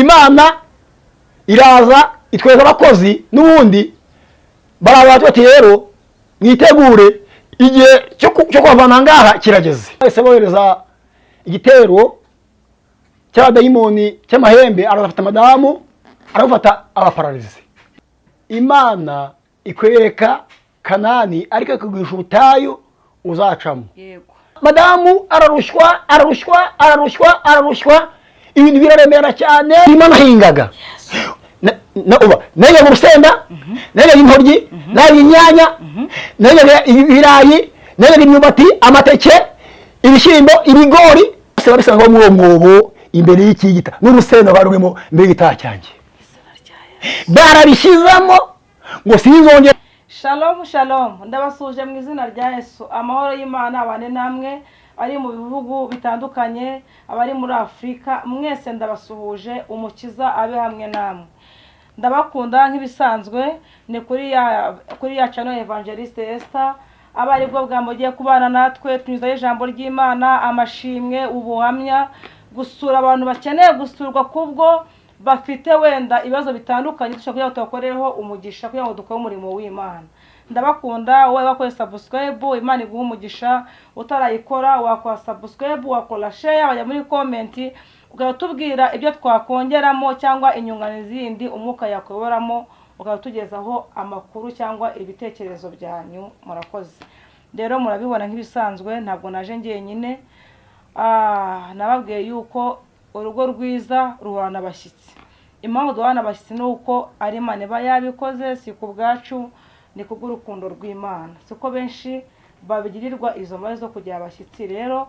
Imana iraza itweza abakozi n'ubundi barabaza bati rero mwitegure igihe cyo kwavana ngaha kirageze. Ese bohereza igitero cy'abadayimoni cy'amahembe, arafata madamu, arafata abaparalize. Imana ikwereka Kanani ariko ikugisha ubutayu uzacamo. Yego. Madamu ararushwa ibintu biraremera cyane. Imana hingaga nenge mu rusenda, nenge intoryi, nenge inyanya, nenge ibirayi, nenge imyumbati, amateke, ibishyimbo, ibigori, bose babisanga muri uwo mwobo imbere y'ikigita n'urusenda barurimo mbere y'igitaha cyanjye. Barabishizamo ngo sinzongera. Shalom shalom, ndabasuje mu izina rya Yesu. Amahoro y'Imana abane namwe ari mu bihugu bitandukanye, abari muri Afrika, mwese ndabasuhuje, umukiza abe hamwe namwe. Ndabakunda nk'ibisanzwe, ni kuri ya channel Evangeliste Esther, abari bwo bwamugiye kubana natwe tunyuzaho ijambo ry'Imana, amashimwe, ubuhamya, gusura abantu bakeneye gusurwa kubwo bafite wenda ibibazo bitandukanye, dushaka kugira ngo tubakorereho umugisha kugira ngo dukore umurimo w'Imana. Ndabakunda, wowe wakoze subscribe, Imana iguha umugisha, utarayikora wakora subscribe, wakora share, bajya muri comment ugatubwira ibyo twakongeramo cyangwa inyunganizi zindi umwuka yakuyoboramo, ukatugezaho amakuru cyangwa ibitekerezo byanyu. Murakoze. Rero murabibona nk'ibisanzwe, ntabwo naje ngenyine. Nababwiye yuko urugo rwiza ruhorana abashyitsi. Impamvu duhorana abashyitsi ni uko ari Imana iba yabikoze, si ku bwacu, ni kubw'urukundo rw'Imana. Siko benshi babigirirwa izo mbaye zo kugira abashyitsi. Rero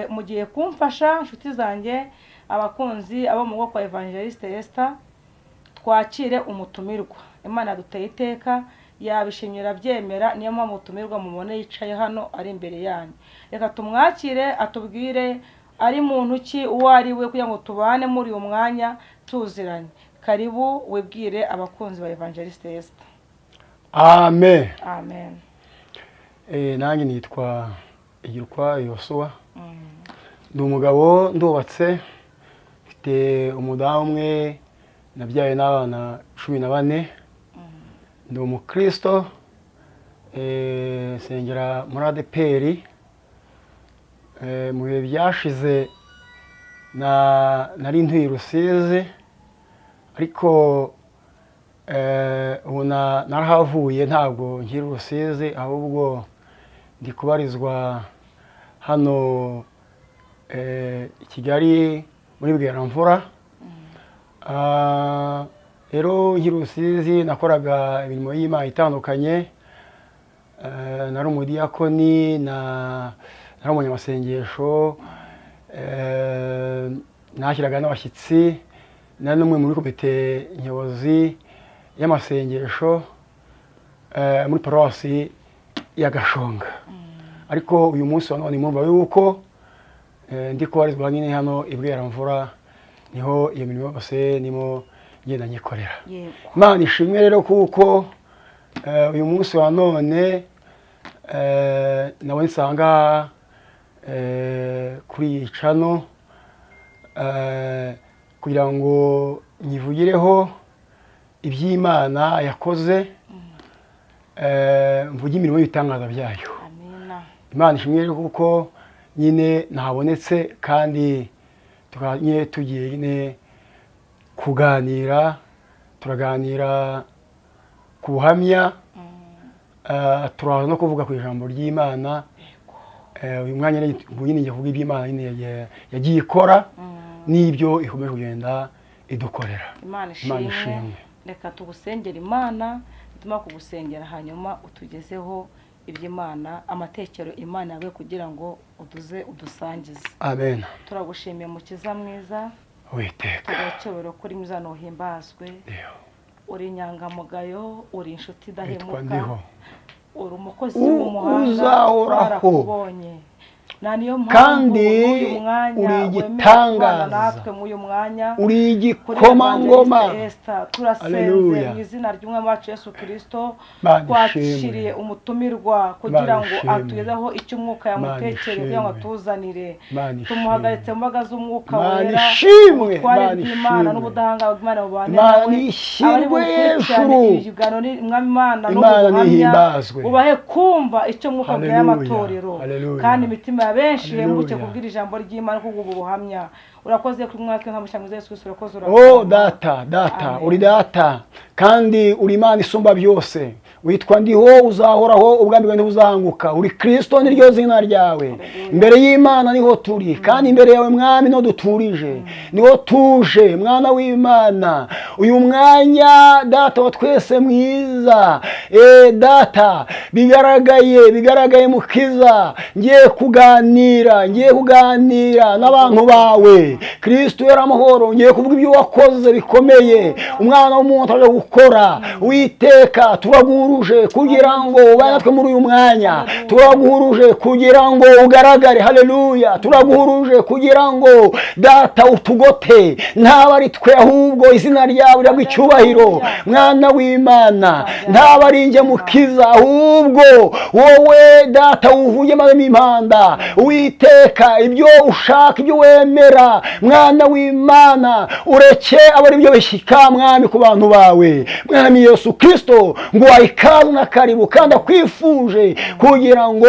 mugiye kumfasha inshuti zanjye, abakunzi abo mu bwoko kwa Evangeliste Esther, twakire umutumirwa. Imana yaduteye iteka, yabishimira byemera, niyo mpamvu umutumirwa mubone yicaye hano ari imbere yanyu. Reka tumwakire atubwire ari muntu ki, uwo ari we, kugira ngo tubane muri uyu mwanya tuziranye. Karibu wibwire abakunzi ba Evangeliste Esther. Amen. Amen. Nanjye nitwa Igirukwa Yosuwa. Ndi umugabo, ndubatse, mfite umudamu umwe, nabyaye n'abana 14. Ndi umukristo, sengera muri ADPR. Mu bihe byashize nari ntuye Rusizi, ariko ubu narahavuye, ntabwo nkiri Rusizi, ahubwo ndi kubarizwa hano i Kigali muri Bweramvura. Rero nkiri Rusizi nakoraga imirimo y'Imana itandukanye. Nari umudiyakoni, nari umunyamasengesho, nashyiraga n'abashyitsi, nari n'umwe muri komite nyobozi y'amasengesho muri paruwasi ya Gashonga. Ariko uyu munsi wa none murumva yuko ndi kubarizwa nyine hano i Bweramvura, niho iyo mirimo yose nimo ngenda nyikorera. Imana ishimwe rero kuko uyu munsi wa none nabonye nsanga kuri iyi channel kugira ngo nyivugireho iby'Imana yakoze, mvuge imirimo y'ibitangaza byayo. Imana ishimwe rero kuko nyine nahabonetse, kandi tugiye nyine kuganira, turaganira ku buhamya, turaza no kuvuga ku ijambo ry'Imana. Uyu mwanya nyine ngiye kuvuga iby'Imana nyine yagiye ikora n'ibyo ikomeje kugenda idukorera. Imana ishimwe. Reka tugusengera Imana, bituma kugusengera hanyuma utugezeho iby'Imana, amatekero Imana yawe, kugira ngo udusangize. Amen. Turagushimiye mukiza mwiza, Uwiteka. Tugacobero kuri mwiza no himbazwe. Uri inyangamugayo, uri inshuti idahemuka, uri umukozi w'umuhanga, uzahoraho. na niyo mpamvu kandi n'uyu mwanya uri wemeye igitangaza. kubana natwe muri uyu mwanya uri igikomangoma. turasenze Haleluya. mu izina ry'umwami wacu Yesu Kristo Mana twakiriye umutumirwa kugira ngo ishimwe. atugezeho icyo umwuka yamutekereye kugira ngo atuzanire. Mana Tumuhagaritse mu mbaga z'umwuka Mana wera, ishimwe. ubutware Mana bw'Imana ishimwe. n'ubudahangarwa bw'Imana bubane Mana nawe. ishyirwe Abari bukurikirane hejuru. ibi biganiro ni Mwami Imana Imana n'ubuhamya nihimbazwe. ubahe kumva icyo mwuka abwira Haleluya. amatorero, Haleluya. kandi imitima ya benshi Haleluya. yembuke kubwira ijambo ry'Imana kubwo ubu buhamya. Urakoze kuri mwaka nkamushangiza Yesu Kristo, urakoze data Amen. uri data kandi uri Imana isumba byose. Witwa ndiho, uzahoraho, ubwami bwawe ntibuzanguka. Uri Kristo, niryo zina ryawe. Imbere y'Imana niho turi, kandi imbere yawe Mwami niho duturije, niho tuje mwana w'Imana. Uyu mwanya data wa twese mwiza, data bigaragaye mukiza, ngiye kuganira n'abantu bawe. Kristo yari amahoro, ngiye kuvuga ibyo wakoze bikomeye umwana w'umuntu aje gukora. Uwiteka turaguhuruje kugira ngo ubane natwe muri uyu mwanya, turaguhuruje kugira ngo ugaragare. Haleluya. Turaguhuruje kugira ngo data utugote, ntaba ari twe ahubwo izina ryawe rirabwa icyubahiro mwana w'Imana. Ntaba ari njye mukiza ahubwo wowe data uvuye maze impanda. Uwiteka ibyo ushaka, ibyo wemera mwana w'Imana ureke aba ari byo bishyika Mwami ku bantu bawe. Mwami Yesu Kristo ngo ikaze na karibu, kandi akwifuje kugira ngo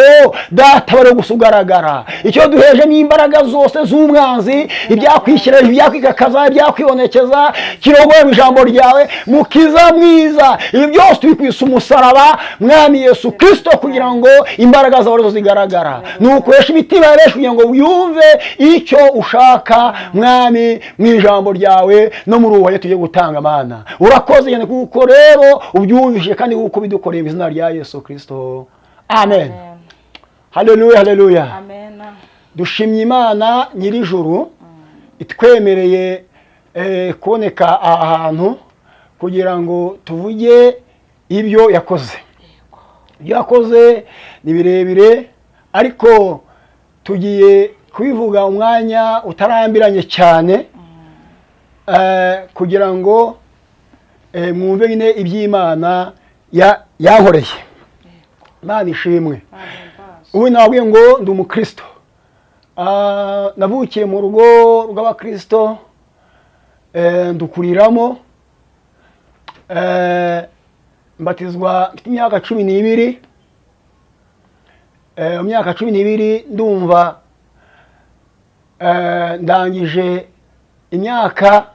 data bare gusugaragara. Icyo duheje n'imbaraga zose z'umwanzi, ibyakwishyira, ibyakwikakaza, ibyakwibonekeza, kirogoye mu ijambo ryawe mukiza mwiza. Ibi byose tubikwisa umusaraba Mwami Yesu Kristo kugira ngo imbaraga zawe zo zigaragara. Nukoresha imitima ya benshi kugira ngo yumve icyo ushaka Mwami mu ijambo ryawe no muri uwo tugiye gutanga. Mana urakoze cyane kuko rero ubyumvise kandi kuko bidukoreye mu izina rya Yesu Kristo. Amen. Haleluya, haleluya. Amen. Dushimye Imana nyir'ijuru itwemereye kuboneka ahantu kugira ngo tuvuge ibyo yakoze. Ibyo yakoze ni birebire, ariko tugiye kubivuga umwanya utarambiranye cyane kugira ngo mwumve nyine iby'Imana yankoreye. Imana ishimwe. Ubu nabwiye ngo ndi umukristo. Navukiye mu rugo rw'abakristo, ndukuriramo, mbatizwa mfite imyaka 12. Mu myaka 12 ndumva ndangije imyaka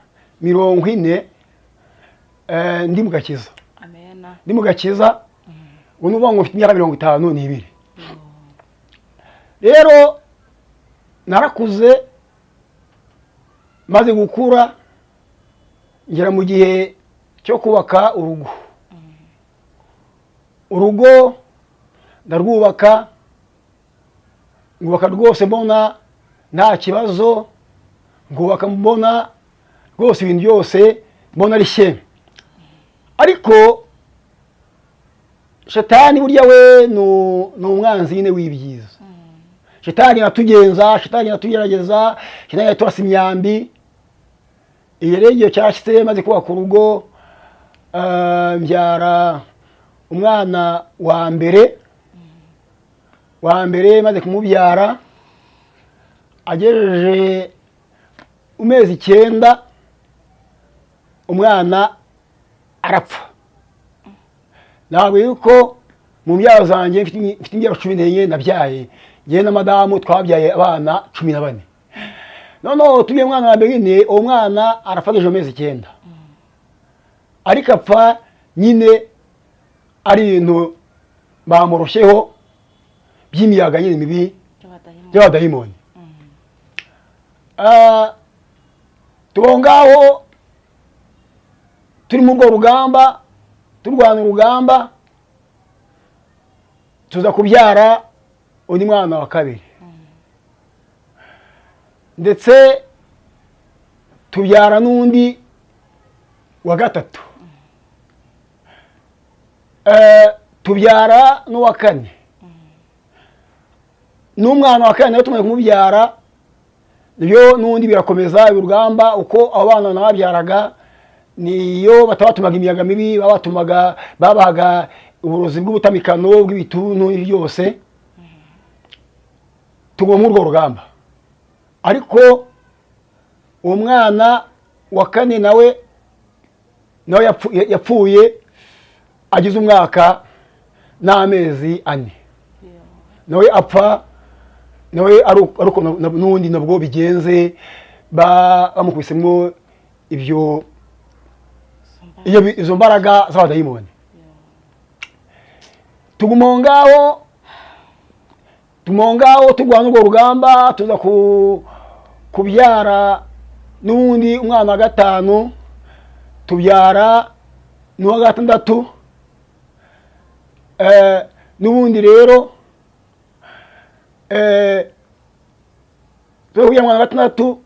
40 ndi mu gakiza. Amen. Ndi mu gakiza, unuvuga ngo mfite imyaka 52. Rero narakuze, maze gukura ngera mu gihe cyo kubaka urugo. Urugo ndarwubaka, ngubaka rwose mbona nta kibazo, ngubaka mbona rwose ibintu byose mbona ari shyeme. Ariko Shetani burya we ni umwanzi nyine w'ibyiza. Shetani aratugenza, Shetani aratugerageza, Shetani araturasa imyambi. Iyo rero igihe cyashyitse maze kubaka urugo, mbyara umwana wa mbere maze kumubyara, agejeje umezi 9 umwana arapfa. Ntabwo yuko mu mbyaro zanjye mfite imbyaro 14 nabyaye, ngiye na madamu twabyaye abana 14. Noneho tubiye umwana wa mbere nyine, uwo mwana arafageje amezi 9, ariko apfa nyine ari ibintu bamurushyeho by'imiyaga nyine mibi by'abadayimoni. Tubaho ngaho turi mu rwo rugamba, turwana urugamba, tuza kubyara undi mwana wa kabiri, ndetse tubyara n'undi wa gatatu, tubyara n'uwa 4. n'umwana wa kane nawe tumaze kumubyara nibyo n'undi birakomeza urugamba uko abo bana nababyaraga niyo batabatumaga imiyaga mibi babahaga uburozi bw'ubutamikano bw'ibituntu byose tugwa muri urwo rugamba ariko uwo mwana wa kane nawe yapfuye agize umwaka n'amezi 4 nawe apfa nawe aruko n'undi nabwo bigenze bamukubisemo izo mbaraga z'abadayimoni tugumongaho turwana urwo rugamba tuza kubyara n'undi umwana wa 5 tubyara n'uwa 6 n'ubundi rero tubyara umwana wa 6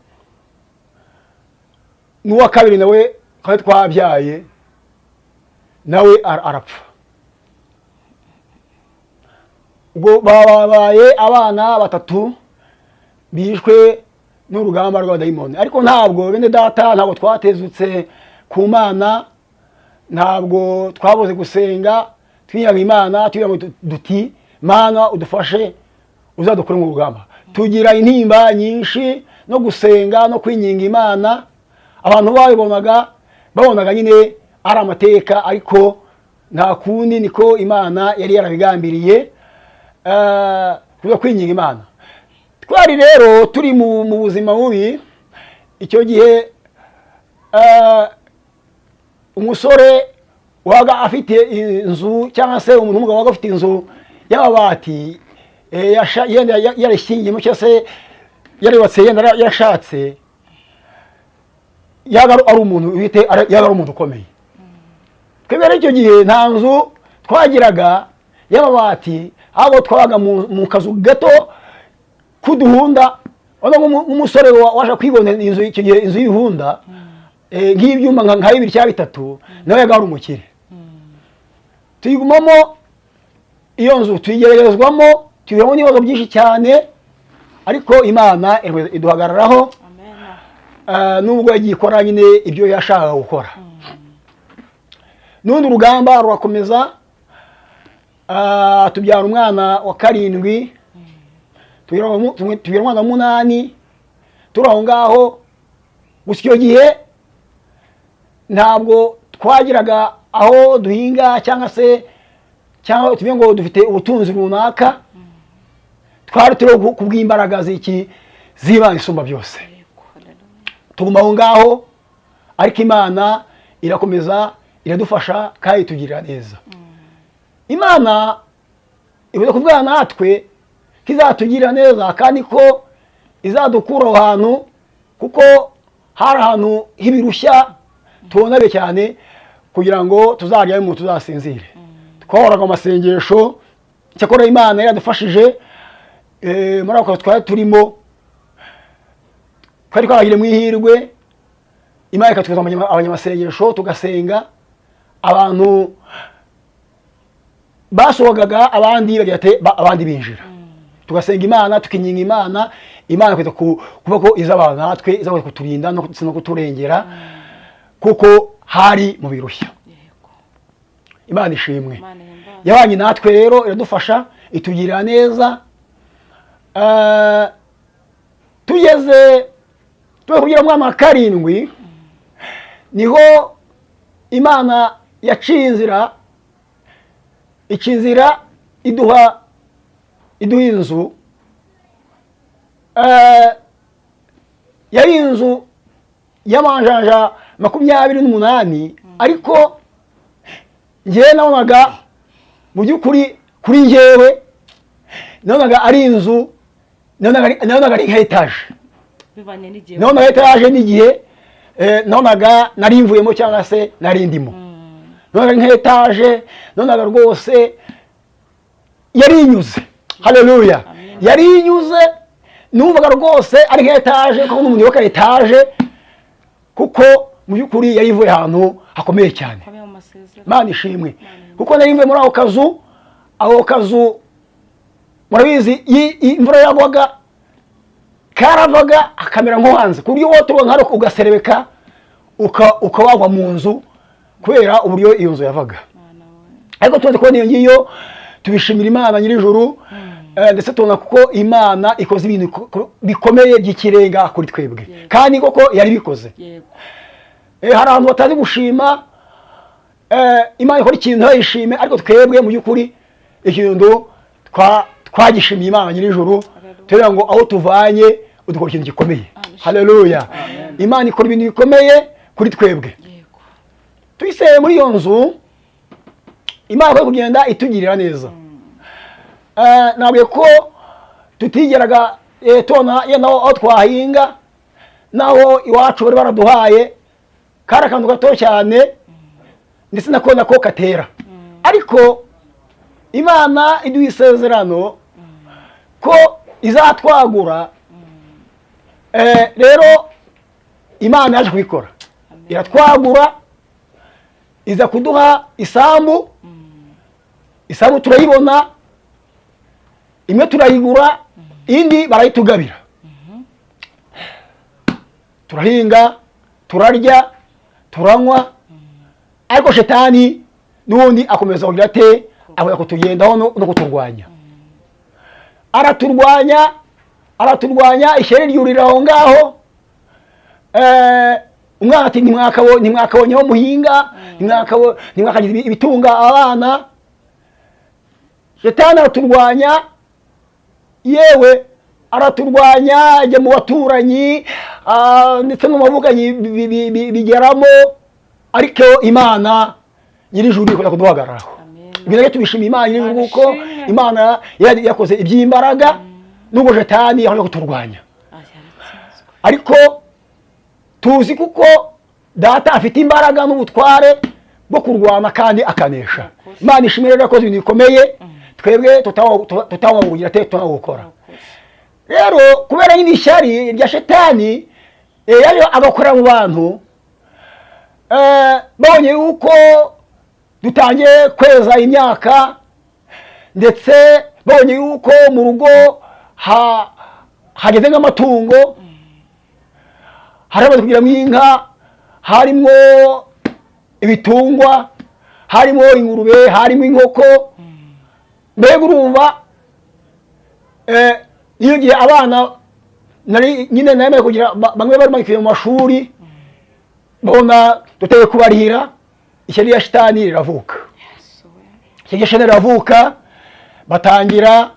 n'uwa 2 nawe kandi twabyaye nawe arapfa ubwo babaye abana 3 bishwe n'urugamba rw'abadayimoni ariko ntabwo bene data ntabwo twatezutse ku Mana ntabwo twaboze gusenga twinyaga Imana tugira duti Mana udufashe uzadukure mu rugamba tugira intimba nyinshi no gusenga no kwinginga Imana abantu babonaga nyine ari amateka ariko nta kundi niko Imana yari yarabigambiriye kuza kwinginga Imana twari rero turi mu buzima bubi icyo gihe umusore waga afite inzu cyangwa se umuntu w'umugabo waga afite inzu y'amabati yenda yarishyingiyemo cyangwa se yarubatse yenda yarashatse yaga ari umuntu yaga ari umuntu ukomeye twebwe icyo gihe nta nzu twagiraga y'amabati ahubwo twabaga mu kazu gato kuduhunda umusore waje kwibonera inzu icyo gihe inzu y'ihunda nk'ibyuma nka 2 cyangwa 3 nawe yaga ari umukire tuyigumamo iyo nzu tuyigeragezwamo tubiramo n'ibibazo byinshi cyane ariko Imana iduhagararaho nubwo yagiye ikora nyine ibyo yashakaga gukora n'undi urugamba rurakomeza tubyara umwana wa 7 tubyara umwana wa 8 turi aho ngaho gusa icyo gihe ntabwo twagiraga aho duhinga cyangwa tuvuge ngo dufite ubutunzi runaka twari turi kubw'imbaraga z'Imana isumba byose tuguma aho ngaho ariko Imana irakomeza iradufasha kandi itugirira neza Imana ivuze kuvuga natwe kizatugirira neza kandi ko izadukura aho hantu kuko hari ahantu h'ibirushya tubonabe cyane kugira ngo tuzajyayo mu tuzasinzire twahoraga mu masengesho cyakora Imana yaradufashije muri ako twari turimo twari twagire mu ihirwe Imana ikatuza abanyamasengesho tugasenga abantu basohogaga abandi abandi binjira tugasenga Imana tukinginga Imana kwita kuba ko izabana natwe izabona kuturinda no kuturengera kuko hari mu birushya Imana ishimwe yabanye natwe rero iradufasha itugirira neza tugeze kugira umwana wa 7 niho Imana yaciye inzira iduha inzu yari inzu y'amanjanja 28 ariko njyewe nabonaga mu by'ukuri kuri njyewe nabonaga ari inzu nabonaga ari nka etaje nabonaga etaje n'igihe nabonaga nari mvuyemo cyangwa se nari ndimo nabonaga nka etaje nabonaga rwose yari inyuze haleluya yari inyuze numvaga rwose ari nka etaje kuko n'umuntu yoka etaje kuko mu by'ukuri yari ivuye ahantu hakomeye cyane Imana ishimwe kuko nari mvuye muri ako kazu murabizi imvura yagwaga karavaga akamera nko hanze ku buryo wotuba nkaro ugaserebeka ukawagwa mu nzu kubera uburyo iyo nzu yavaga. Ariko tumaze kubona iyo ngiyo tubishimira Imana nyir'ijuru, ndetse tubona kuko Imana ikoze ibintu bikomeye by'ikirenga kuri twebwe, kandi koko yari bikoze. Hari abantu batazi gushima Imana ikora ikintu ntayishime, ariko twebwe mu by'ukuri ikintu twagishimiye Imana nyir'ijuru, tugira ngo aho tuvanye udukora ikintu gikomeye. Haleluya. Imana ikora ibintu bikomeye kuri twebwe. Tuyiseye muri iyo nzu Imana ko kugenda itugirira neza. Nabwiye ko tutigeraga tona naho aho twahinga naho iwacu bari baraduhaye kari akantu gato cyane, ndetse nako katera. Ariko Imana iduha isezerano ko izatwagura. Rero Imana yaje kubikora, iratwagura, iza kuduha isambu. Isambu turayibona, imwe turayigura, indi barayitugabira. Turahinga, turarya, turanywa, ariko shetani n'ubundi akomeza kugira ate, avuga kutugendaho no kuturwanya. Araturwanya, ishyari ryurira aho ngaho. Umwana ati ntimwakabonye aho muhinga, ntimwakagize ibitunga abana. Shetani araturwanya, yewe araturwanya, ajya mu baturanyi, ndetse no mu bavuganyi bigeramo. Ariko Imana nyir'ijuru ikora kuduhagararaho. Ibyo tubishimiye Imana nyir'ijuru kuko Imana yakoze iby'imbaraga, nubwo Shetani yaje kuturwanya. Ariko tuzi kuko Data afite imbaraga n'ubutware bwo kurwana kandi akanesha. Imana ishimire rero yakoze ibintu bikomeye twebwe tutawabugira tunawukora. Rero kubera nyine ishyari rya Shetani yaje agakora mu bantu, babonye yuko dutangiye kweza imyaka, ndetse babonye yuko mu rugo hageze nk'amatungo, harimo kugiramo inka, harimo ibitungwa, harimo ingurube, harimo inkoko. Mbega urumva iyo gihe abana nyine nawe kugira bamwe bari bagiye mu mashuri, babona duteye kubarihira, ishyari ya Shetani riravuka. Ishyari ya Shetani riravuka, batangira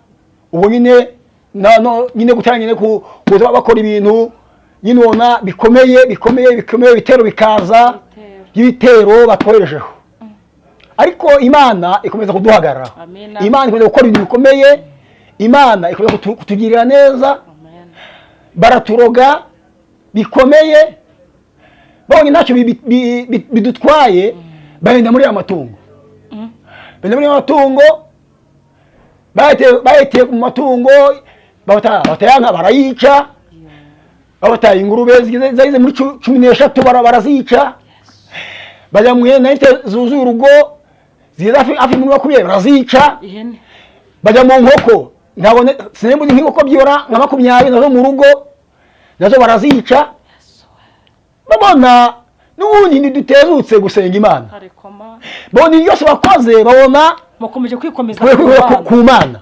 ubu nyine gutangira kuza bakora ibintu nyine ubona bikomeye, ibitero bikaza, y'ibitero batwoherejeho. Ariko Imana ikomeza kuduhagarara. Imana ikomeza gukora ibintu bikomeye, Imana ikomeza kutugirira neza. Baraturoga bikomeye, babonye ntacyo bidutwaye, bagenda muri amatungo. Bayiteye mu matungo, batayanka barayica, babataye ingurube zigeze muri 13 barazica. Bajya mu ihene zuzuye urugo ziza hafi muri 20 barazica. Bajya mu nkoko, ntabone sinembuze nk'inkoko byora nka 20 nazo mu rugo, nazo barazica. Babona n'ubundi ntidutezutse gusenga Imana. Babona yose bakoze, babona mukomeje kwikomeza ku Mana.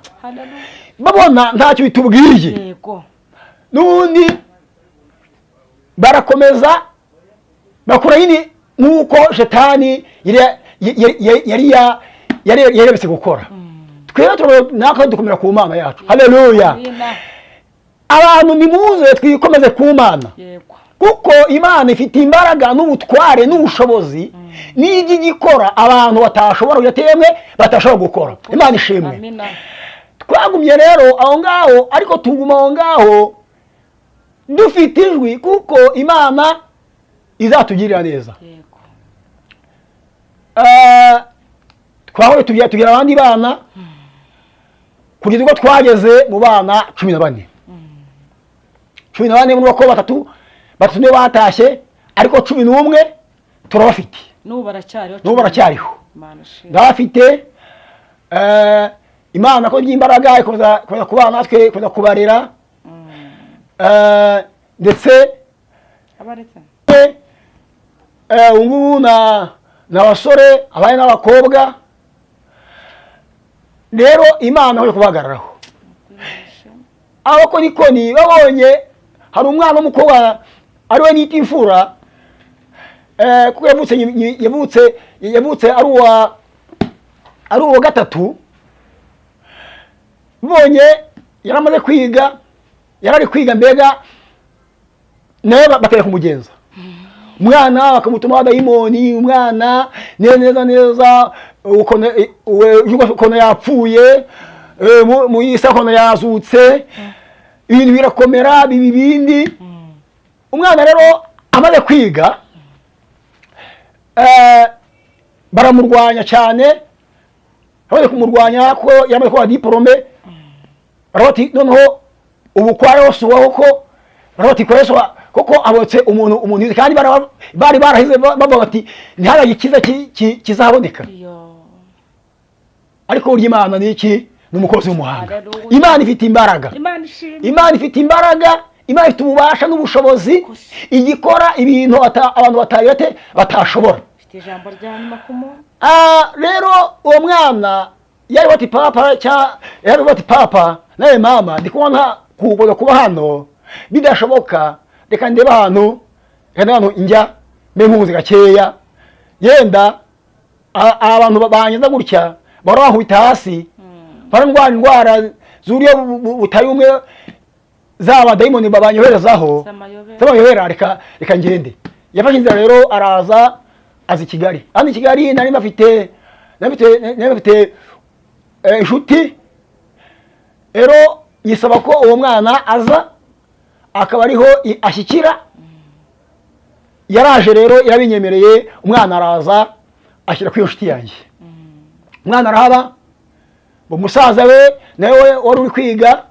Babona ntacyo bitubwiye. Yego. N'ubundi barakomeza bakora yini nk'uko Shetani yari yarebetse gukora. Twebwe nako dukomera ku Mana yacu. Haleluya. Abantu nimuze twikomeze ku Mana. Yego. Kuko Imana ifite imbaraga n'ubutware n'ubushobozi, n'igi gikora abantu batashobora yatemwe batashobora gukora. Imana ishimwe. Amina. Twagumye rero aho ngaho, ariko tuguma aho ngaho dufite ijwi kuko Imana izatugirira neza. Yego. Twahoye tugira abandi bana kugeza ubwo twageze mu bana 14. 14 muri ko batatu niyo batashye, ariko 11 turabafite. N'ubu baracyariho. Ndabafite imana ko by'imbaraga ikomeza kubana natwe, ikomeza kubarera. Ndetse ubu n'abasore abari n'abakobwa rero imana aho kubagararaho. Abakonikoni babonye hari umwana w'umukobwa ariwe nita imfura, kuko yavutse ari uwa gatatu, bonye yaramaze kwiga, yarari kwiga mbega nawe bateye kumugenza umwana, bakamutuma dayimoni, umwana neza ukono yapfuye, mu isa kono yazutse, ibintu birakomera bibi bindi. Umwana rero amaze kwiga baramurwanya cyane, bamaze kumurwanya ko yamaze kuba diplome, barabati noneho ubu kwa Yesu waho barabati kwa Yesu koko abotse umuntu kandi bari barahize bavuga bati ntihabaye ikiza kizaboneka. Ariko urya Imana ni iki? Ni umukozi w'umuhanga. Imana ifite imbaraga, Imana ifite imbaraga, Imana ifite ububasha n'ubushobozi, igikora ibintu abantu batashobora. Ijambo rya nyuma kumo. Rero uwo mwana yari bati papa nawe mama ndi kubona kuboza kuba hano bidashoboka, reka ndeba hano njya mpenguze gakeya, yenda abantu banyeza gutya barankubita hasi, barangwara indwara zuriye butari umwe zaba dayimoni babanyoherezaho z'amayobera, reka ngende. Yafashe inzira rero araza azi Kigali. Hano i Kigali nari bafite inshuti, rero yisaba ko uwo mwana aza akaba ariho ashyikira. Yaraje rero irabinyemereye, umwana araza ashyira ku iyo nshuti yanjye. Umwana arahaba, umusaza we nawe wari uri kwiga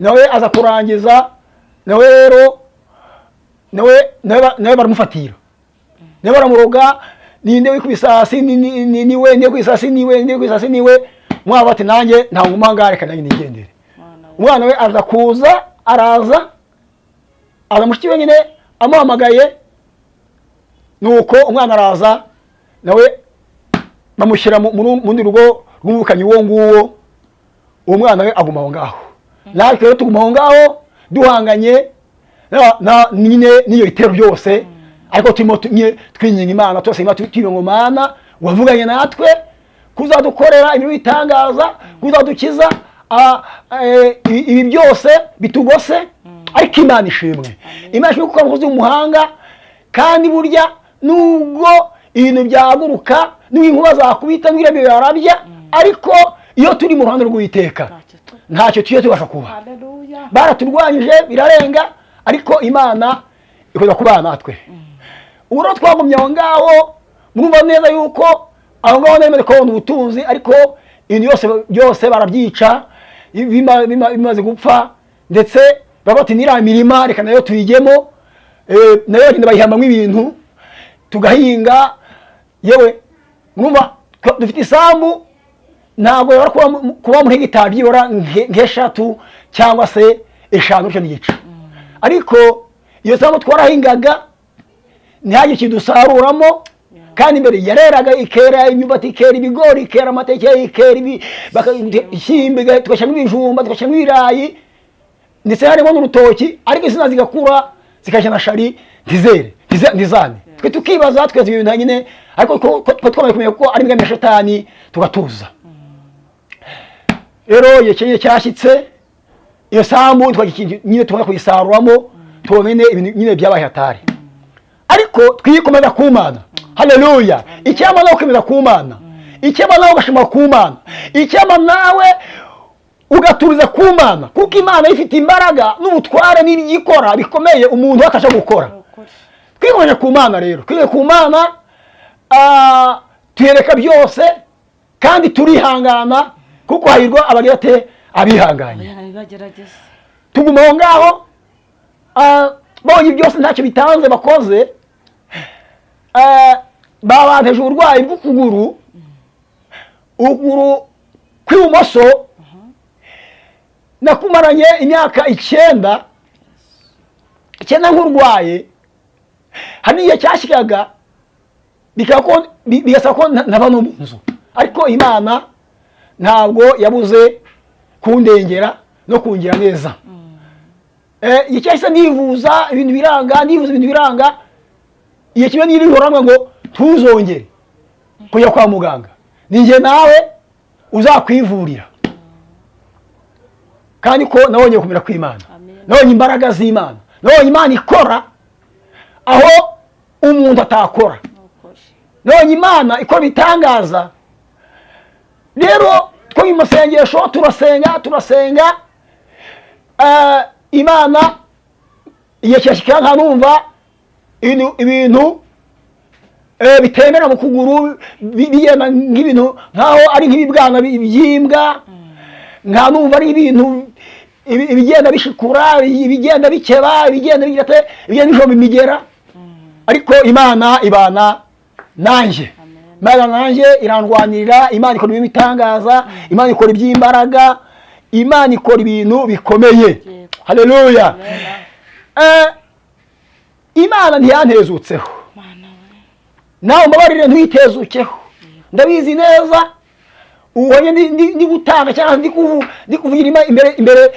nawe aza kurangiza, nawe rero nawe baramufatira, nawe baramuroga, ninde wikubisasi niwe mwaba ati nanjye ntabwo umanga, reka nanjye nigendere. Umwana we aza kuza, araza mushiki we nyine amuhamagaye, nuko umwana araza nawe bamushyira mu rundi rugo rw'umukanyi uwo nguwo. Uwo mwana we aguma aho ngaho, natwe rero tuguma aho ngaho duhanganye nyine n'iyo bitero byose, ariko turimo twinginga Imana tuyiba ngo Mana wavuganye natwe kuzadukorera ibintu bitangaza, kuzadukiza ibi byose bitugose. Ariko Imana ishimwe, Imana ishimwe kuko umukozi w'umuhanga, kandi burya nubwo ibintu byaguruka n'inkuba zakubita n'ibirabyo birarabya, ariko iyo turi mu ruhande rw'Uwiteka ntacyo tujye tubasha kuba. Baraturwanyije birarenga, ariko Imana ikomeza kubana natwe. Ubu rero twagumye aho ngaho, mwumva neza yuko aho ngaho nari maze kubona ubutunzi, ariko ibintu byose barabyica bimaze gupfa. Ndetse baba bati niriya mirima reka nayo tuyigemo, nayo bagenda bayihambamo ibintu tugahinga. Yewe mwumva dufite isambu, ntabwo yabara kuba muri hegitari byibura nk'eshatu cyangwa se eshanu cyo n'igice, ariko iyo sambu twarahingaga ntihagire ikintu dusaruramo. Kandi mbere yareraga, ikera imyumbati, ikera ibigori, ikera amateke, ikera ishyimbo, tugashyiramo ibijumba, tugashyiramo ibirayi, ndetse harimo n'urutoki, ariko insina zigakura zikajya na shari ntizane. Twe tukibaza twese ibintu nyine, ariko twamaze kumenya ko ari imbwa ya Shetani tugatuza. Rero igihe cyashyitse, iyo sambu nyine tubona kuyisaruramo, tubona ibintu nyine byabaye hatari. Ariko twikomeza ku Mana. Haleluya! Icyama nawe ukomeza ku Mana, icyama nawe ugashima ku Mana, icyama nawe ugaturiza ku Mana, kuko Imana ifite imbaraga n'ubutware n'ibigikora bikomeye umuntu akasha gukora. Twikomeje ku Mana rero, twikomeje ku Mana, tuyereka byose kandi turihangana, kuko hahirwa abagira ate abihanganye. Tuguma aho ngaho, bonye byose ntacyo bitanze bakoze. Babanteje uburwayi bw'ukuguru, ukuguru kw'ibumoso nakumaranye imyaka 9 nk'urwaye, hari igihe cyashikaga bigasaba ko ntaba no mu nzu, ariko Imana ntabwo yabuze kundengera no kungira neza. Igihe cyahise nivuza ibintu biranga, igihe kimwe nirihoranwa ngo tuzongere kujya kwa muganga, ninjye nawe uzakwivurira. Kandi ko nabonye kumera kw'Imana, nabonye imbaraga z'Imana, nabonye Imana ikora aho umuntu atakora, nabonye Imana ikora bitangaza. Rero twe mu masengesho turasenga, Imana igihe cyashika nkanumva ibintu bitemera mu kuguru bigenda nk'ibintu nkaho ari nk'ibibwana byimbwa, nkanumva ari ibintu ibigenda bishikura, ibigenda bikeba, ibigenda bijomba imigera, ariko Imana ibana nanjye. Imana nanjye irandwanirira, Imana ikora ibintu bitangaza, Imana ikora iby'imbaraga, Imana ikora ibintu bikomeye. Haleluya. Imana ntiyantezutseho, nawe mbabarire ntwitezukeho. Ndabizi neza ubonye ndi gutanga cyangwa ndi kuvugira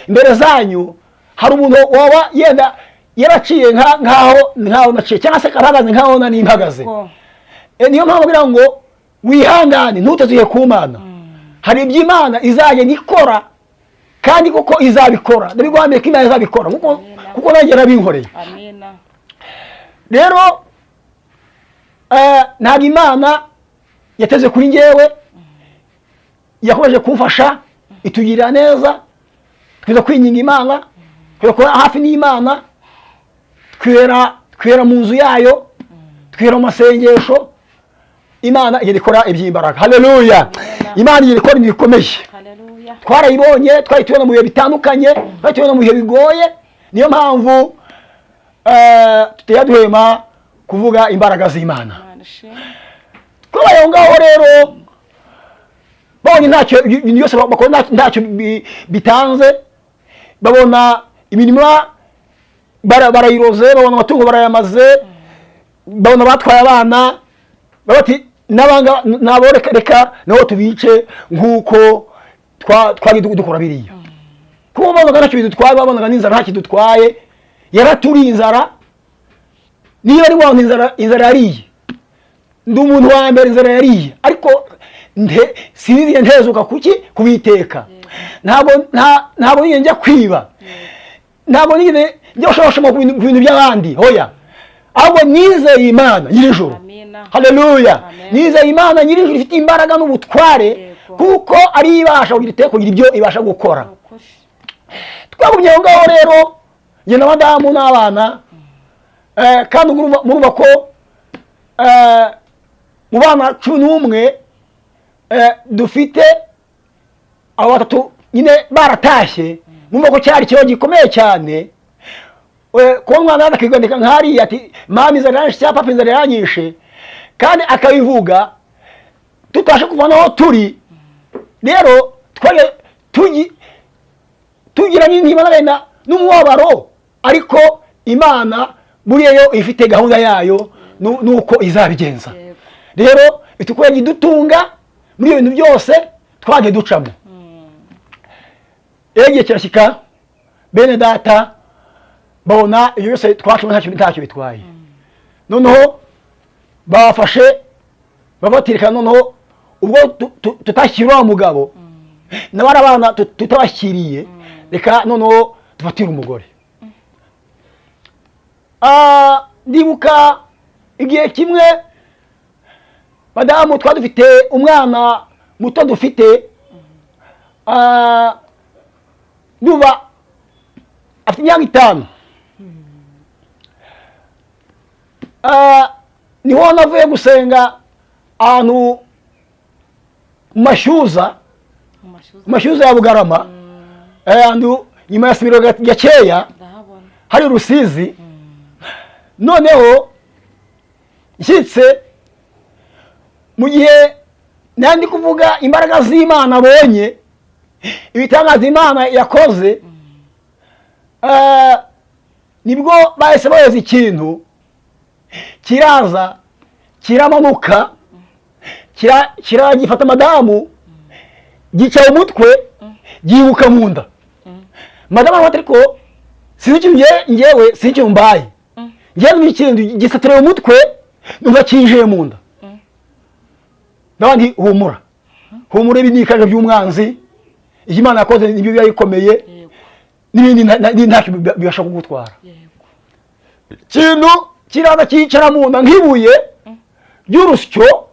imbere zanyu, hari umuntu waba yenda yaraciye nkaho naciye, cyangwa se karahagaze nkaho nani mpagaze. Niyo mpamvu kugira ngo wihangane ntutezuye ku Mana. Hari iby'Imana izajya nikora, kandi kuko izabikora, ndabiguhamye ko Imana izabikora kuko nanjye nabinkoreye. Amina. Rero ntabwo Imana yateze kuri njyewe, yakomeje kumfasha, itugirira neza, twiza kwinginga Imana, twiza kuba hafi n'Imana, twera mu nzu yayo, twera mu masengesho. Imana igenda ikora iby'imbaraga. Haleluya. Imana igenda ikora ibintu bikomeye. Haleluya. Twarayibonye, twayitubona mu bihe bitandukanye, twayitubona mu bihe bigoye. Niyo mpamvu tutayaduhema kuvuga imbaraga z'Imana. Twabaye ngaho rero babonye ntacyo ibintu byose bakora ntacyo bitanze, babona imirima barayiroze, babona amatungo barayamaze, babona batwaye abana, bati nabanga nabo reka naho tubice nk'uko twari dukora biriya. Kuko babonaga ntacyo bidutwaye, babonaga n'inzara ntacyo dutwaye, yaraturi inzara. Niba ari wa inzara yariye, ndi umuntu wa mbere inzara yariye, ariko sinigeze ntezuka kubiteka. Ntabwo nigeze njya kwiba, ntabwo nigeze njya gushashama ku bintu by'abandi, hoya. Ahubwo nizeye Imana nyir'ijuru. Haleluya. Nizeye Imana nyir'ijuru ifite imbaraga n'ubutware, kuko ari ibasha kugira ibyo ibasha gukora. Twagumye aho ngaho rero, njye n'abadamu n'abana, kandi murumva ko mu bana 11 dufite abo batatu nyine baratashye. Murumva ko cyari ikibazo gikomeye cyane, kuba umwana akigondeka nk'ariya ati mama inzara yanyishe cyangwa papa inzara yanyishe, kandi akabivuga tutabasha kuva naho turi. Rero twari tugira n'Imana n'umubabaro, ariko Imana buriya yo ifite gahunda yayo nuko izabigenza. Rero itukwege dutunga muri ibintu byose twagiye ducamo. Igihe kirashika bene data babona ibyo byose twacamo ntacyo bitwaye. Noneho bafashe babatirika, noneho ubwo tutashyira wa mugabo n'abana bana tutabashyiriye, reka noneho tufatira umugore. Ndibuka igihe kimwe madamu twari dufite umwana muto dufite, nuba afite imyaka 5. Niho navuye gusenga ahantu mu mashyuza ya Bugarama, nyuma ya Sibiro gakeya hari Rusizi. Noneho nshyitse mu gihe nandi kuvuga imbaraga z'Imana abonye, ibitangaza Imana yakoze, nibwo bahise boza ikintu kiraza kiramanuka kiragifata madamu gica umutwe gibuka mu nda. Madamu ati ariko sinzi ngewe sinzi mbaye ngewe n'ikintu gisatura umutwe numva kinjiye mu nda. Ndabandi humura ibi nikaje by'umwanzi Imana yakoze nibyo byayikomeye n'ibindi ntacyo bibasha kugutwara. Kintu kiraza kicara mu nda nk'ibuye ry'urusyo,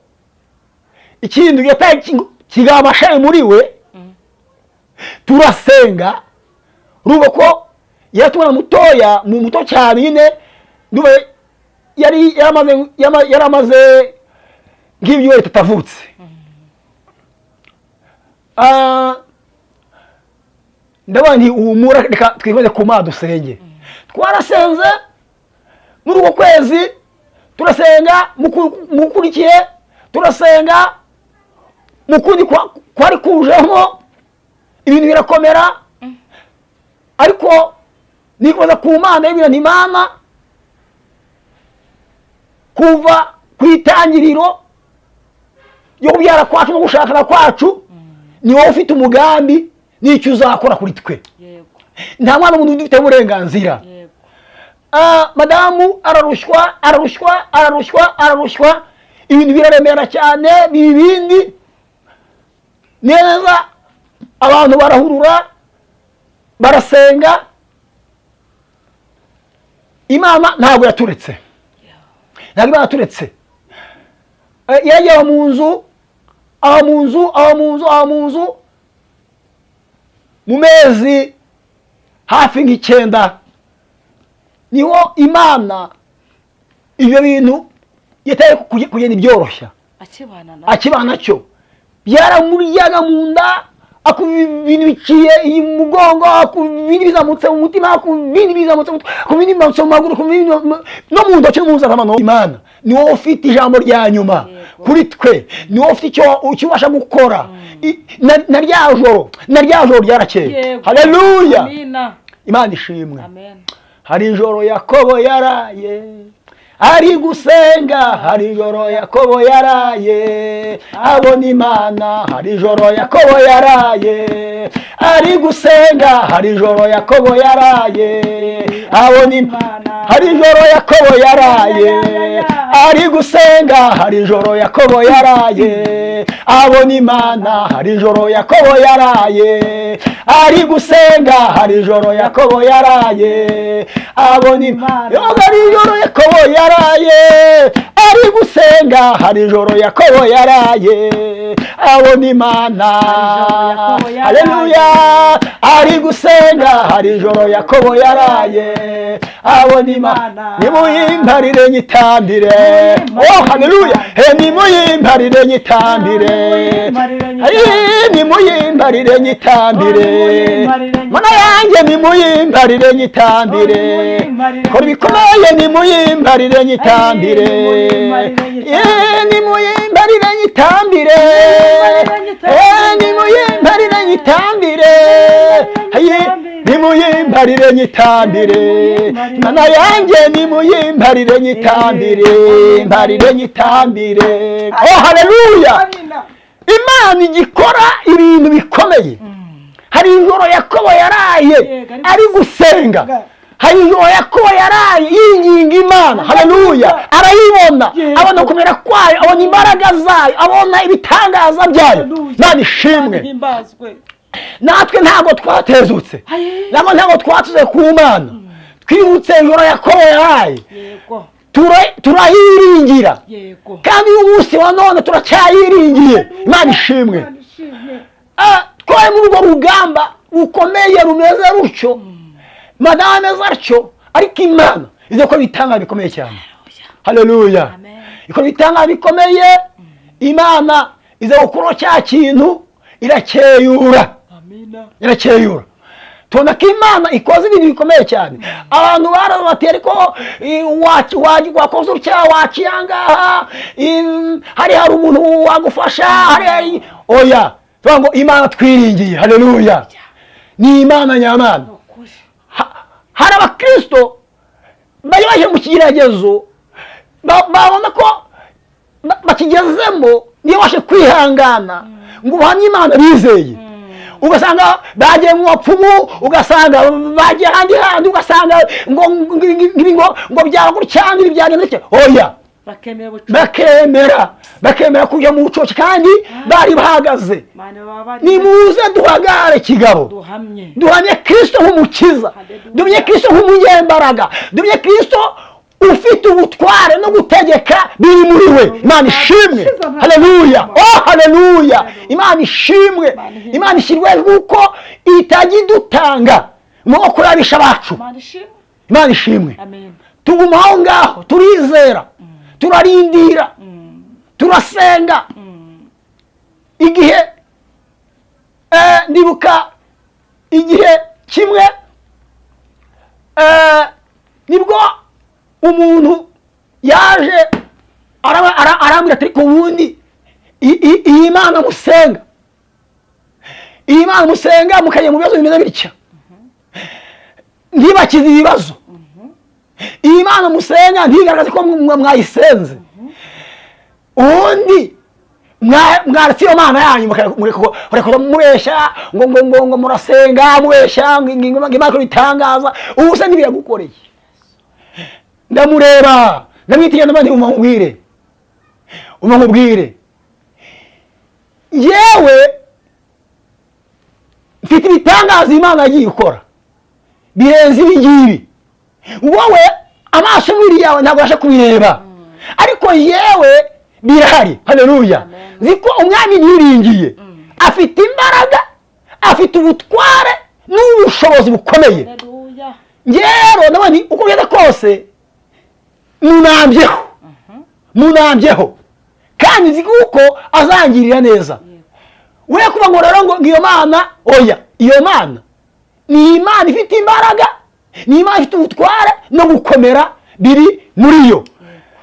ikintu yataye kigamashaye muri we, turasenga urumva ko yatumana mutoya muto cyane nyine ndube yaramaze nk'ibyo tutavutse. Ndabandi umura reka twibone ku Mana dusenge. Twarasenze muri uko kwezi, turasenga mukurikiye, turasenga mukundi kwari kujemo ibintu birakomera, ariko nikoza ku Mana y'ibintu n'Imana kuva kwitangiriro yo kubyara kwacu no gushakana kwacu, ni wowe ufite umugambi n'icyo uzakora kuri twe. Nta mwana umuntu ufite uburenganzira. Madamu ararushwa, ibintu biraremera cyane, bibindi neza, abantu barahurura barasenga. Imana ntabwo yaturetse, yagiye mu nzu mu mezi hafi nk'ikenda, niho Imana ibyo bintu yataye kugenda ibyoroshya akibana cyo. Byaramuryaga mu nda, ibintu biciye umugongo, ibintu bizamutse mu mutima, ibintu bizamutse mu maguru, no mu ntoki no mu nzara. Imana ni wowe ufite ijambo rya nyuma kuri twe, ni wowe ufite icyo ubasha gukora. Na rya joro ryarakeye. Haleluya, Imana ishimwe. Hari ijoro Yakobo yaraye ari gusenga, hari ijoro Yakobo yaraye abona Imana, hari ijoro Yakobo yaraye ari gusenga, hari ijoro Yakobo yaraye abona Imana, hari ijoro Yakobo yaraye ari gusenga, hari ijoro Yakobo yaraye abona Imana, hari ijoro Yakobo yaraye ari gusenga, hari ijoro Yakobo yaraye abona Imana, hari ijoro Yakobo yaraye ari gusenga, hari ijoro Yakobo yaraye abona Imana. Haleluya, ari gusenga, hari ijoro Yakobo yaraye abona Imana. Nimuyimbarire nyitambire, oh haleluya, nimuyimbarire nyitambire, nimuyimbarire nyitambire, Mana yanjye nimuyimbarire nyitambire, kora bikomeye nimuyimbarire nyitambire, nimuyimbarire nyitambire, nimuyimbarire nyitambire, nimuyimbarire nyitambire, Mana yanjye nimuyimbarire nyitambire, mbarire nyitambire. Oh haleluya, Imana igikora ibintu bikomeye. Hari ijoro Yakobo yaraye ari gusenga, hari ijoro Yakobo yaraye yinginga Imana. Haleluya, arayibona, abona kumera kwayo, abona imbaraga zayo, abona ibitangaza byayo. Imana ishimwe. Natwe ntabwo twatezutse, ntabwo twatuze ku Mana, twibutse ijoro Yakobo yaraye, turayiringira, kandi uyu munsi wa none turacyayiringiye. Imana ishimwe. Twaye muri urwo rugamba rukomeye rumeze rutyo, Madamu ameze atyo, ariko Imana izi ko bitanga bikomeye cyane. Haleluya, iko bitanga bikomeye. Imana iza gukora cya kintu, irakeyura. tubona ko imana ikoze ibintu bikomeye cyane. Abantu barabatera ariko wakoze utya waciye ahangaha hari umuntu wagufasha hari oya tuvuga ngo imana twiringiye. Haleluya, ni imana nyamana. Hari abakristo bari baje mu kigeragezo babona ko bakigezemo niyo washe kwihangana ngo ubuhamye imana bizeye, ugasanga bagiye mu bapfumu, ugasanga bagiye handi, ugasanga ngo byaba gutya byagenda gutya. Oya, bakemera kujya mu bucoci kandi bari bahagaze. Nimuze duhagare kigabo, duhamye Kristo nk'umukiza, duhamye Kristo nk'umunyembaraga, duhamye Kristo ufite ubutware no gutegeka biri muri we. Imana ishimwe. Haleluya, oh haleluya, Imana ishimwe. Imana ishimwe kuko itajya idutanga mu kurabisha bacu. Imana ishimwe. Tuguma aho ngaho, turizera, turarindira, turasenga. Igihe ndibuka igihe kimwe nibwo umuntu yaje arambwira ati ubundi iyi Mana musenga mukajya mu bibazo bimeze bitya ntibakize ibibazo. Iyi Mana musenga ntigaragaze ko mwayisenze, ubundi mwaratse iyo Mana yanyu mureka mubeshya ngo murasenga mubeshya ngo Imana itangaza. Ubu se ntibiragukoreye. Ndamureba ndamwitiye ndamani umubwire yewe mfite ibitangaza Imana yagiye ikora birenze ibi ngibi. Wowe amaso muri yawe ntabwo ubasha kubireba, ariko yewe birahari. Haleluya, ziko umwami yiringiye afite imbaraga, afite ubutware n'ubushobozi bukomeye. Rero nabani uko bigenda kose munambyeho kandi nzi kuko azangirira neza. We kuba ngo rero ngo iyo Mana, oya, iyo Mana ni Imana ifite imbaraga, ni Imana ifite ubutware no gukomera biri muri yo.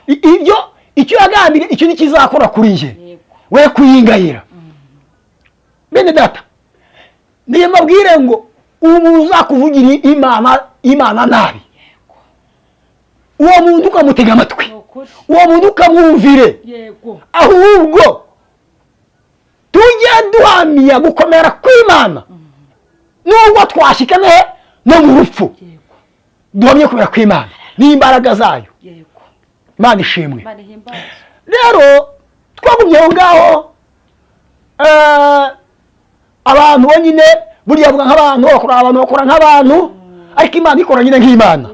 Ibyo icyo yagambiriye icyo nikizakora kuri nje, we kuyingayira. Bene data, niye mabwire ngo umuntu uzakuvugira Imana nabi, uwo muntu ukamutega amatwi, uwo muntu ukamwumvire, ahubwo tujye duhamya gukomera kw'Imana nubwo twashikane no mu rupfu. Duhamye kubera kw'Imana n'imbaraga zayo. Imana ishimwe. Rero twagumye aho ngaho, abantu bonyine buriya bavuga nk'abantu, bakora nk'abantu, ariko Imana ikora nyine nk'Imana.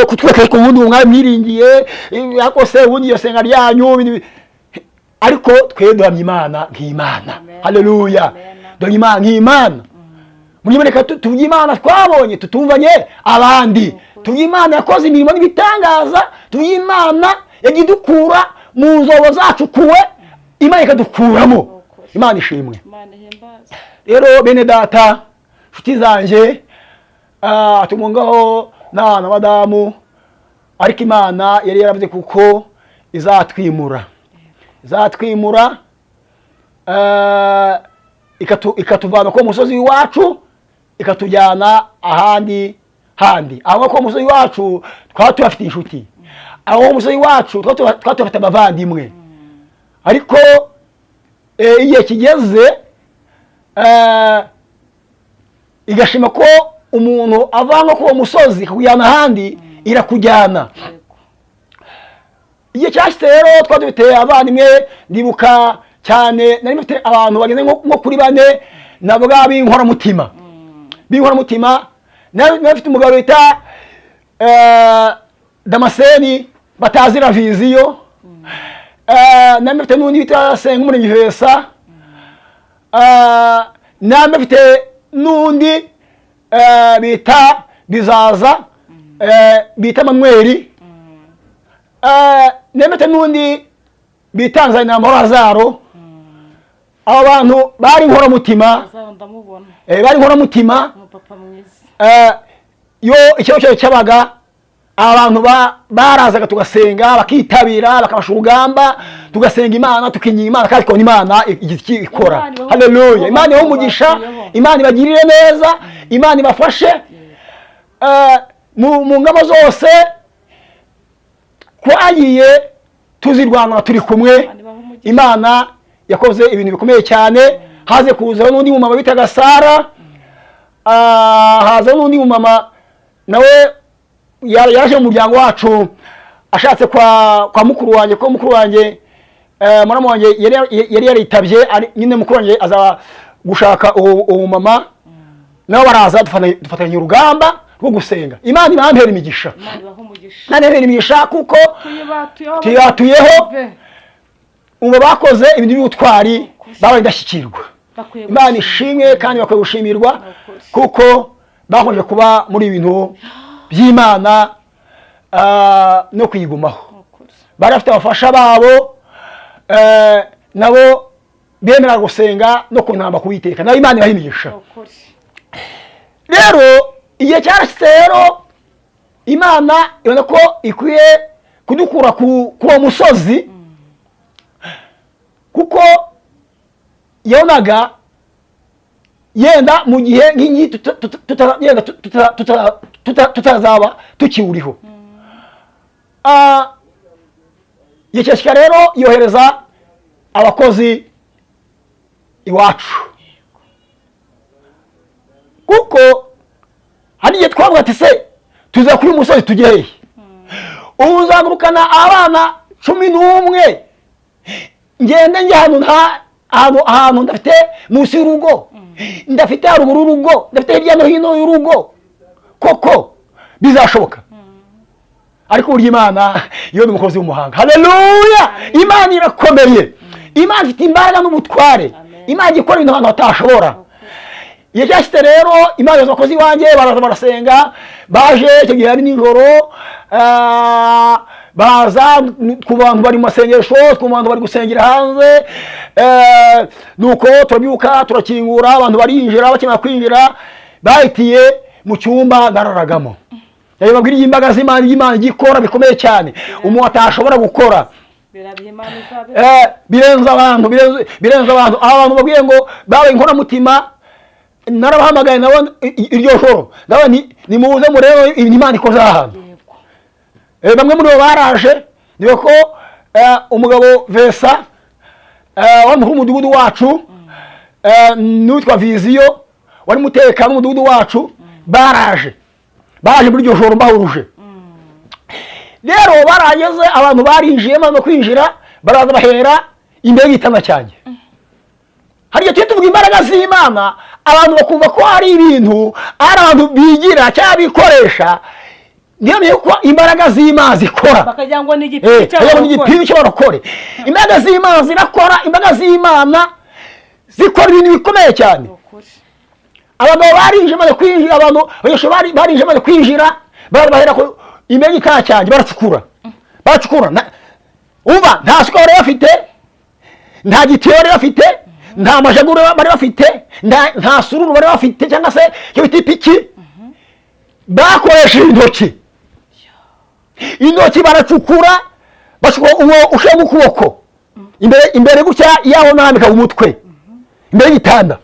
Kutweka ku wundi umwami mwiringiye yakose ubundi iyo senga ryanyu, ariko twe duhamye Imana nk'Imana. Haleluya, duhamye Imana nk'Imana. Muriboneka tuvuye Imana twabonye tutumvanye abandi, tuvuye Imana yakoze imirimo n'ibitangaza, tuvuye Imana yagidukura mu nzobo zacu kuwe, Imana ikadukuramo. Imana ishimwe. Rero bene data, nshuti zanje, tumungaho na badamu, ariko Imana yari yaravuze kuko izatwimura ikatuvana ko musozi wacu ikatujyana ahandi. Aho ko musozi wacu twatubafite inshuti, aho musozi wacu twatubafite abavandimwe, ariko igihe kigeze igashima ko umuntu avanga ko musozi kujyana ahandi, irakujyana. Igihe cyashyize rero twadufite abavandimwe, ndibuka cyane nari mfite abantu bageze nko kuri 4 nabwo b'inkoramutima. Nari mfite umugabo bita Damascene batazira viziyo, nari mfite n'undi bita Sengumuremyi Vesa, nari mfite n'undi bita Bizaza, bita Manuel, nari mfite n'undi bita Nzayinamahoro Lazaro, aba bantu bari inkoramutima, bari inkoramutima, yo ikibazo cyabaga abantu barazaga tugasenga bakitabira bakabasha urugamba tugasenga Imana tukinyiga Imana kandi ko Imana ikora. Haleluya. Imana yo umugisha, Imana ibagirire neza, Imana ibafashe mu ngabo zose twagiye tuzirwana turi kumwe. Imana yakoze ibintu bikomeye cyane. Haze kuza n'undi mu mama bitaga Sara, haza n'undi mu mama nawe yaje mu muryango wacu ashatse kwa mukuru wanjye, ko mukuru wanjye muramu wanjye yari yaritabye, nyine mukuru wanjye aza gushaka uwo mama, nabo baraza dufatanya urugamba rwo gusenga. Imana ibampera imigisha, Imana ibampera imigisha kuko tuyatuyeho ubu bakoze ibintu by'ubutwari, babaye indashyikirwa. Imana ishimwe kandi bakwiye gushimirwa kuko bakomeje kuba muri ibintu by'Imana no kuyigumaho. Bari bafite abafasha babo nabo bemera gusenga no kunamba kubiteka, nayo Imana ibahimigisha. Rero igihe cyarashitse rero Imana ibona ko ikwiye kudukura ku musozi, kuko yabonaga yenda mu gihe nk'iki tutazaba tukiwuriho. Yekeshika rero yohereza abakozi iwacu, kuko hari igihe twavuga ati se tuza kuri umusozi tujye hehe? Ubu uzagurukana abana 11 ngende njye ahantu ndafite munsi y'urugo, ndafite haruguru y'urugo, ndafite hirya no hino y'urugo, koko bizashoboka? Ariko burya Imana iyo ni umukozi w'umuhanga. Haleluya. Imana irakomeye, Imana ifite imbaraga n'ubutware, Imana igikora ibintu abantu batashobora. Iyo cyashite rero Imana yoza abakozi wanjye baraza barasenga, baje icyo gihe ari nijoro, baza ku bantu bari mu masengesho, ku bantu bari gusengera hanze, nuko turabyuka turakingura, abantu barinjira, bakimara kwinjira bahitiye mu cyumba nararagamo. Yayo babwiriye imbaga z'Imana, Imana igikora bikomeye cyane umuntu atashobora gukora. Birenza abantu, birenza abantu. Abantu babwiye ngo babaye inkoramutima, narabahamagaye nabo iryo joro, ndaba ni muze murebe Imana ikoze ahantu. Bamwe muri bo baraje, niyo ko umugabo Vesa wa mu mudugudu wacu n'utwa Viziyo wari muteka mu mudugudu wacu baraje muri iryo joro mbahuruje. Rero barageze abantu barinjiye, maze kwinjira baraza bahera imbere y'igitanda cyanjye. Hariya tujye tuvuga imbaraga z'Imana, abantu bakumva ko hari ibintu ari abantu bigira cyangwa bikoresha, niyo ko imbaraga z'Imana zikora, bakagira ngo ni igipimo cy'abarokore. Imbaraga z'Imana zirakora, imbaraga z'Imana zikora ibintu bikomeye cyane. Abagabo barinje maze kwinjira, abantu abanyeshuri barinje maze kwinjira, bahera ko imbere y'igitanda cyanjye baracukura. Umva, nta sukari bari bafite, nta gitiyo bari bafite, nta majaguru bari bafite, nta sururu bari bafite cyangwa se icyo bita ipiki. Bakoresheje intoki baracukura, uwo ushyira mu kuboko imbere gutya yaho nambika umutwe imbere y'igitanda.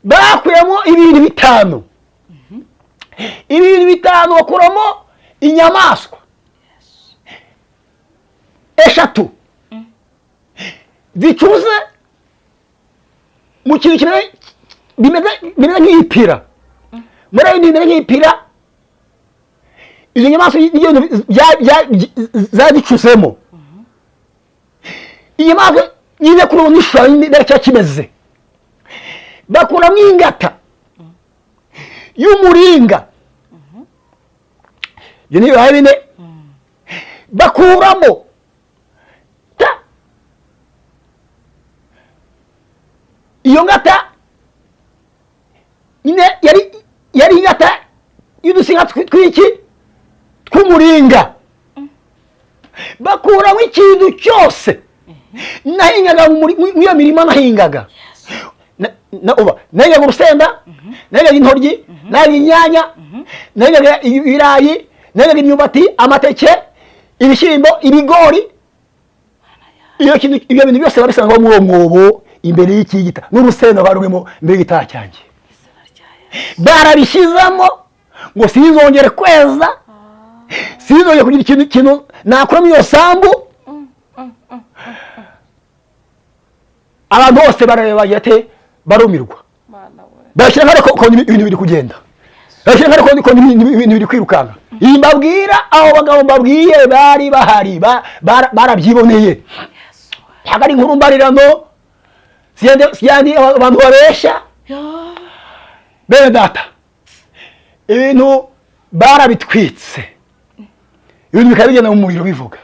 Bakuyemo ibintu bitanu, bakuramo inyamaswa 3 zicuze mu kintu bimeze nk'ipira. Muri ayo bimeze nk'ipira, izo nyamaswa zadicuzemo. Inyamaswa nyine kuri ubu n'ishusho n'icyo kimeze. Bakuramo ingata y'umuringa, iyo niyo bibaye 4. Bakuramo iyo ngata nyine yari ingata y'udusinga tw'iki tw'umuringa. Bakuramo ikintu cyose nahingaga muri iyo mirima nahingaga nahingaga urusenda, nahingaga intoryi, nahingaga inyanya, nahingaga ibirayi, nahingaga imyumbati, amateke, ibishyimbo, ibigori. Ibyo bintu byose babisanga muri uwo mwobo imbere y'ikigita, n'urusenda barurimo imbere y'igitara cyanjye. Barabishyizamo ngo sinzongere kweza, sinzongere kugira ikintu nakuramo iyo sambu. Abantu bose barareba ate, barumirwa. Bashyira nk'ako ibintu biri kugenda, bashyira nk'ako ibintu biri kwirukanka. Iyi mbabwira aho bagabo mbabwiye bari bahari, barabyiboneye. Ntabwo ari inkuru mbarirano, siyandi abantu babeshya. Bene data, ibintu barabitwitse, ibintu bikaba bigenda mu muriro bivuga.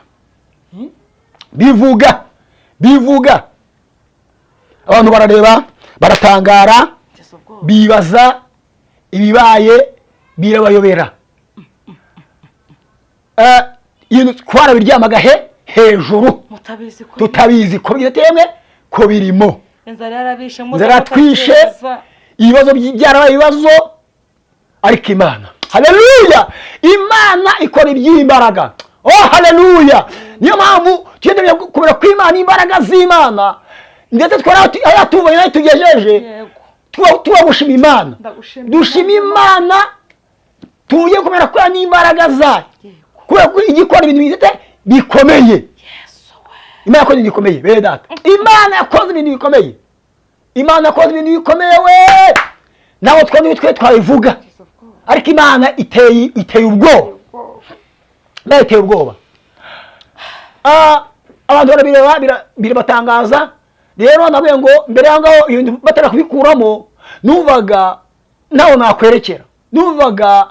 Abantu barareba, baratangara, bibaza ibibaye, birabayobera. Ibintu twarabiryamaga hejuru, tutabizi ko bitemwe ko birimo. Inzara twishe, ibibazo byarabaye ibibazo, ariko Imana, haleluya, Imana ikora iby'imbaraga. Oh haleluya! Niyo mpamvu tugendeye kubera ko Imana, imbaraga z'Imana, ndetse twaratuvuye nayo tugejeje, tubagushima Imana, dushima Imana, tuye kubera ko n'imbaraga zayo, kubera ko igikora ibintu bikomeye. Imana yakoze ibintu bikomeye, bene data, Imana yakoze ibintu bikomeye, Imana yakoze ibintu bikomeye we, naho twe twabivuga, ariko Imana iteye ubwoba, nayo iteye ubwoba. Abantu barabireba birabatangaza. Rero nabwiye ngo mbere yangaho ibintu batara kubikuramo, numvaga naho nakwerekera, numvaga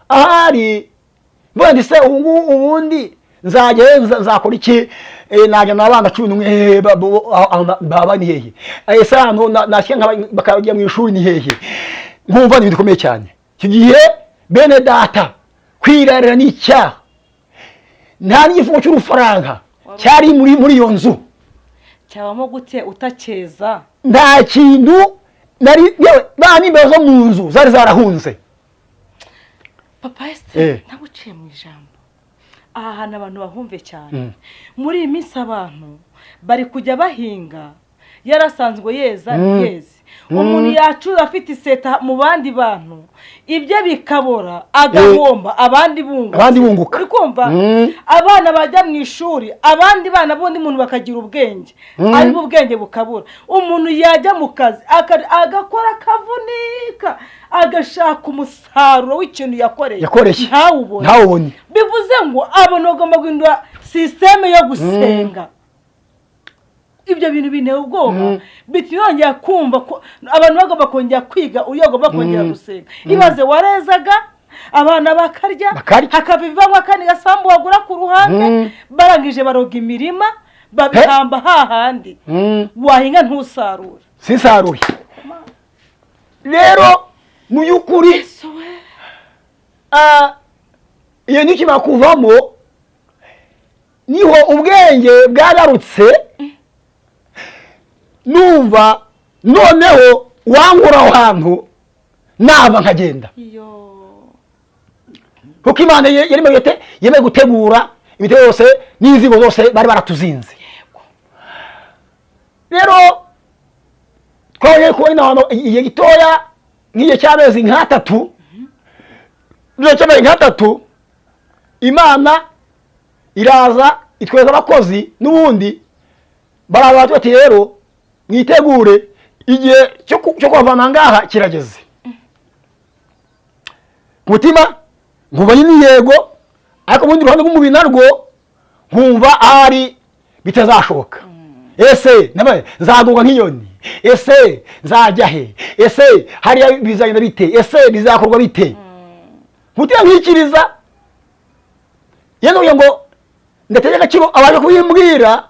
ahari mbona se ubundi nzakora iki, najya n'abana 11 baba ni hehe, ese hano nashyira bakajya mu ishuri ni hehe. Nkumva ni ibintu bikomeye cyane. Kigiye bene data, kwirarira ni icyaha, nta n'igifungo cy'urufaranga cyari muri iyo nzu. Cyabamo gute utakeza? Nta kintu nari yewe nimero zo mu nzu zari zarahunze. Papa Esther, naguciye mu ijambo. Aha hana abantu bahumve cyane. Muri iyi minsi abantu bari kujya bahinga, yarasanzwe yeza yeze. Umuntu yacuza afite iseta mu bandi bantu, ibyo bikabora agahomba, abandi bunguka. Uri kumva? Abana bajya mu ishuri, abandi bana bondi muntu bakagira ubwenge, ari ubwenge bukabura. Umuntu yajya mu kazi agakora kavunika, agashaka umusaruro w'ikintu yakoreye, ntawubone. Bivuze ngo abantu bagomba guhindura systeme yo gusenga. Ibyo bintu binteye ubwoba, bitiyongera kumva ko abantu bagomba kongera kwiga, uyagomba kongera gusenga. Ibaze warezaga abana bakarya, hakabivamo akandi gasambu wagura ku ruhande, barangije baroga imirima, babihamba hahandi, wahinga ntusarura. Sisaruye. Rero mu yukuri iyo nikima kuvamo, niho ubwenge bwagarutse, numva noneho wangura ahantu naba nkagenda. Kuko Imana yemeye gutegura ibitego yose n'izigo zose bari baratuzinze. Rero twaje kubona hano igihe gitoya nk'igihe cy'amezi nk'atatu, Imana iraza itweza abakozi n'ubundi barabaza bati rero mwitegure igihe cyo kwavana ngaha kirageze. Mutima nkubanye ni yego, ariko ubundi ruhande rw'umubiri narwo nkumva ari bitazashoboka. Ese nabaye nzaguga nk'inyoni, ese nzajya he, ese hariya bizagenda bite, ese bizakorwa bite. Mutima nkikiriza yeno ngo ndategeka agaciro abaje kubimbwira,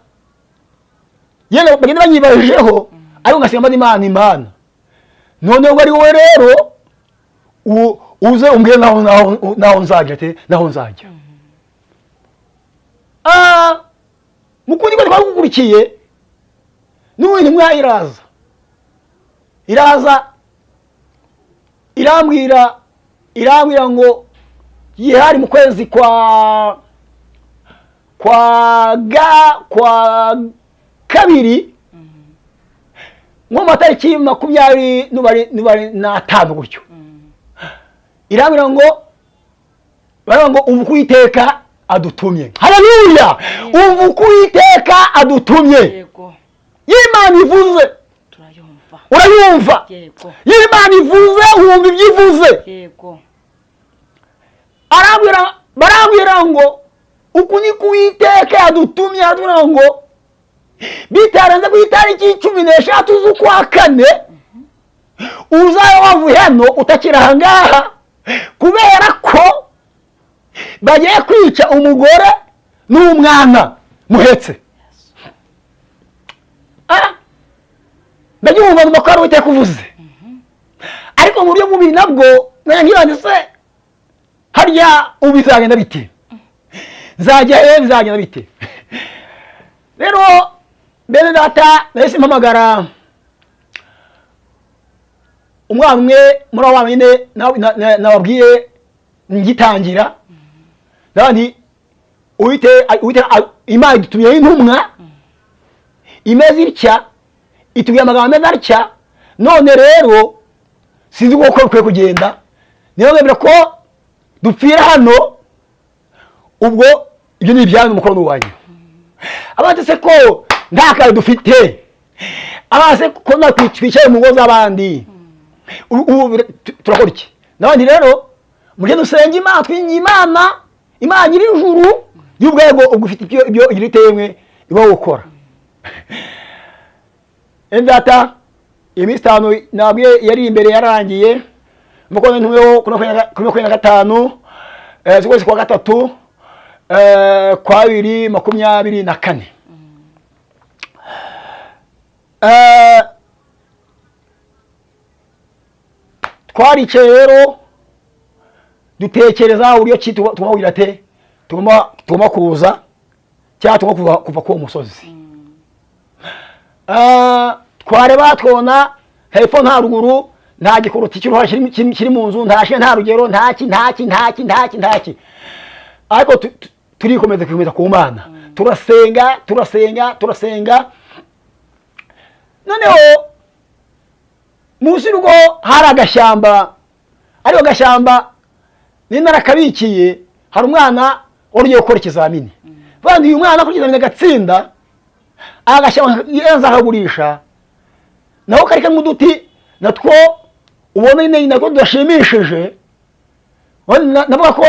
yeno bagenda banyibajeho, ariko ngasigamba Imana. None ngo ari wowe rero uze umbwire naho nzajya te, naho nzajya. Mukundi ko twagukurikiye n'ubu intumwa iraza irambwira ngo yihari mu kwezi kwa kabiri nko mu matariki 25 gutyo. Irambwira ngo umva uko Uwiteka adutumye. Haleluya! Umva uko Uwiteka adutumye. Yego. Imana ivuze urayumva. Yego. Imana ivuze wumva ibyo ivuze. Yego. Barambwira ngo uku niko Uwiteka yadutumye, aratubwira ngo bitarenze ku itariki 16 z'ukwa kane uzabe wavuye hano utakiri aha ngaha, kubera ko bagiye kwica umugore n'umwana muhetse. Ndabyumva ngo ko ari Uwiteka uvuze, ariko mu buryo bubiri nabwo nkibanditse harya ubizagenda bite, nzajya bizagenda bite. Rero bene data nahise mpamagara umwana umwe muri abo bana nyine nababwiye ngitangira, nabandi Imana idutumyeho intumwa imeze itya, itubwiye amagambo ameze atya, none rero sinzi uko bikwiye kugenda. Niyo mwemera ko dupfira hano, ubwo ibyo ni ibyanyu, umukono wanyu. Abandi se ko nta kazi dufite, abandi se ko twicaye mu ngo z'abandi, turakora iki? N'abandi rero mujye dusenga Imana, twinginge Imana nyiri ijuru y'ubwego, ubwo ufite ibyo igira itemwe iba gukora. Data iminsi 5 nabwiye yari imbere yarangiye, muko ntuweho kuri 25 z'ukwezi kwa gatatu kwa 2024. Twaricaye rero dutekereza uburyo ki tugomba te tugomba kuza cyangwa tugomba kuva ku musozi. Twareba twona hepfo nta ruguru, nta gikuruti cy'uruhara kiri mu nzu, nta rugero, ntaki. Ariko turikomeza ku Mana, turasenga. Noneho munsi rugo hari agashyamba, ariyo gashyamba ninarakabikiye, hari umwana wari gukora ikizamini. Bandi uyu mwana kuri ikizamini agatsinda, agashyamba yanzahagurisha, naho kari kamwe uduti natwo ubona nyine nako dashimishije. Navuga ko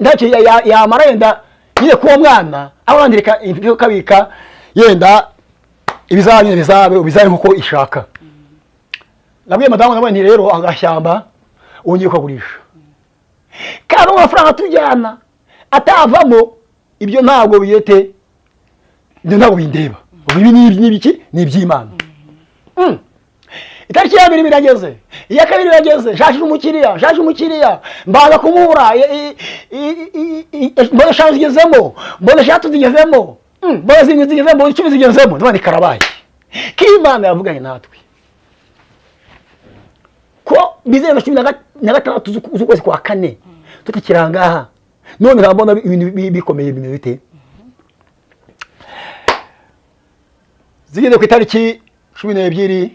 ntacyo yamara yenda nyine kuwo mwana, abandika imfiko kabika yenda ibizanye bizabe nkuko ishaka. Nabwiye madamu nabwo nti rero agashyamba wongeye kugurisha, kandi amafaranga tujyana atavamo, ibyo ntabwo biyete, ibyo ntabwo bindeba. Ibi ni ibiki? Ni iby'Imana. Itariki ya 2 birageze, iya 2 birageze, nshashije umukiriya, mbaza kumubura, mbona shanje zigezemo, mbona shatu zigezemo, mbona zigezemo, mbona 10 zigezemo, ndabandi karabaye. K'Imana yavuganye natwe ko bizeye 16 z'ukwezi kwa kane tukikirangaha, none nkabona ibintu bikomeye bimeze bite. Zigeze ku itariki 12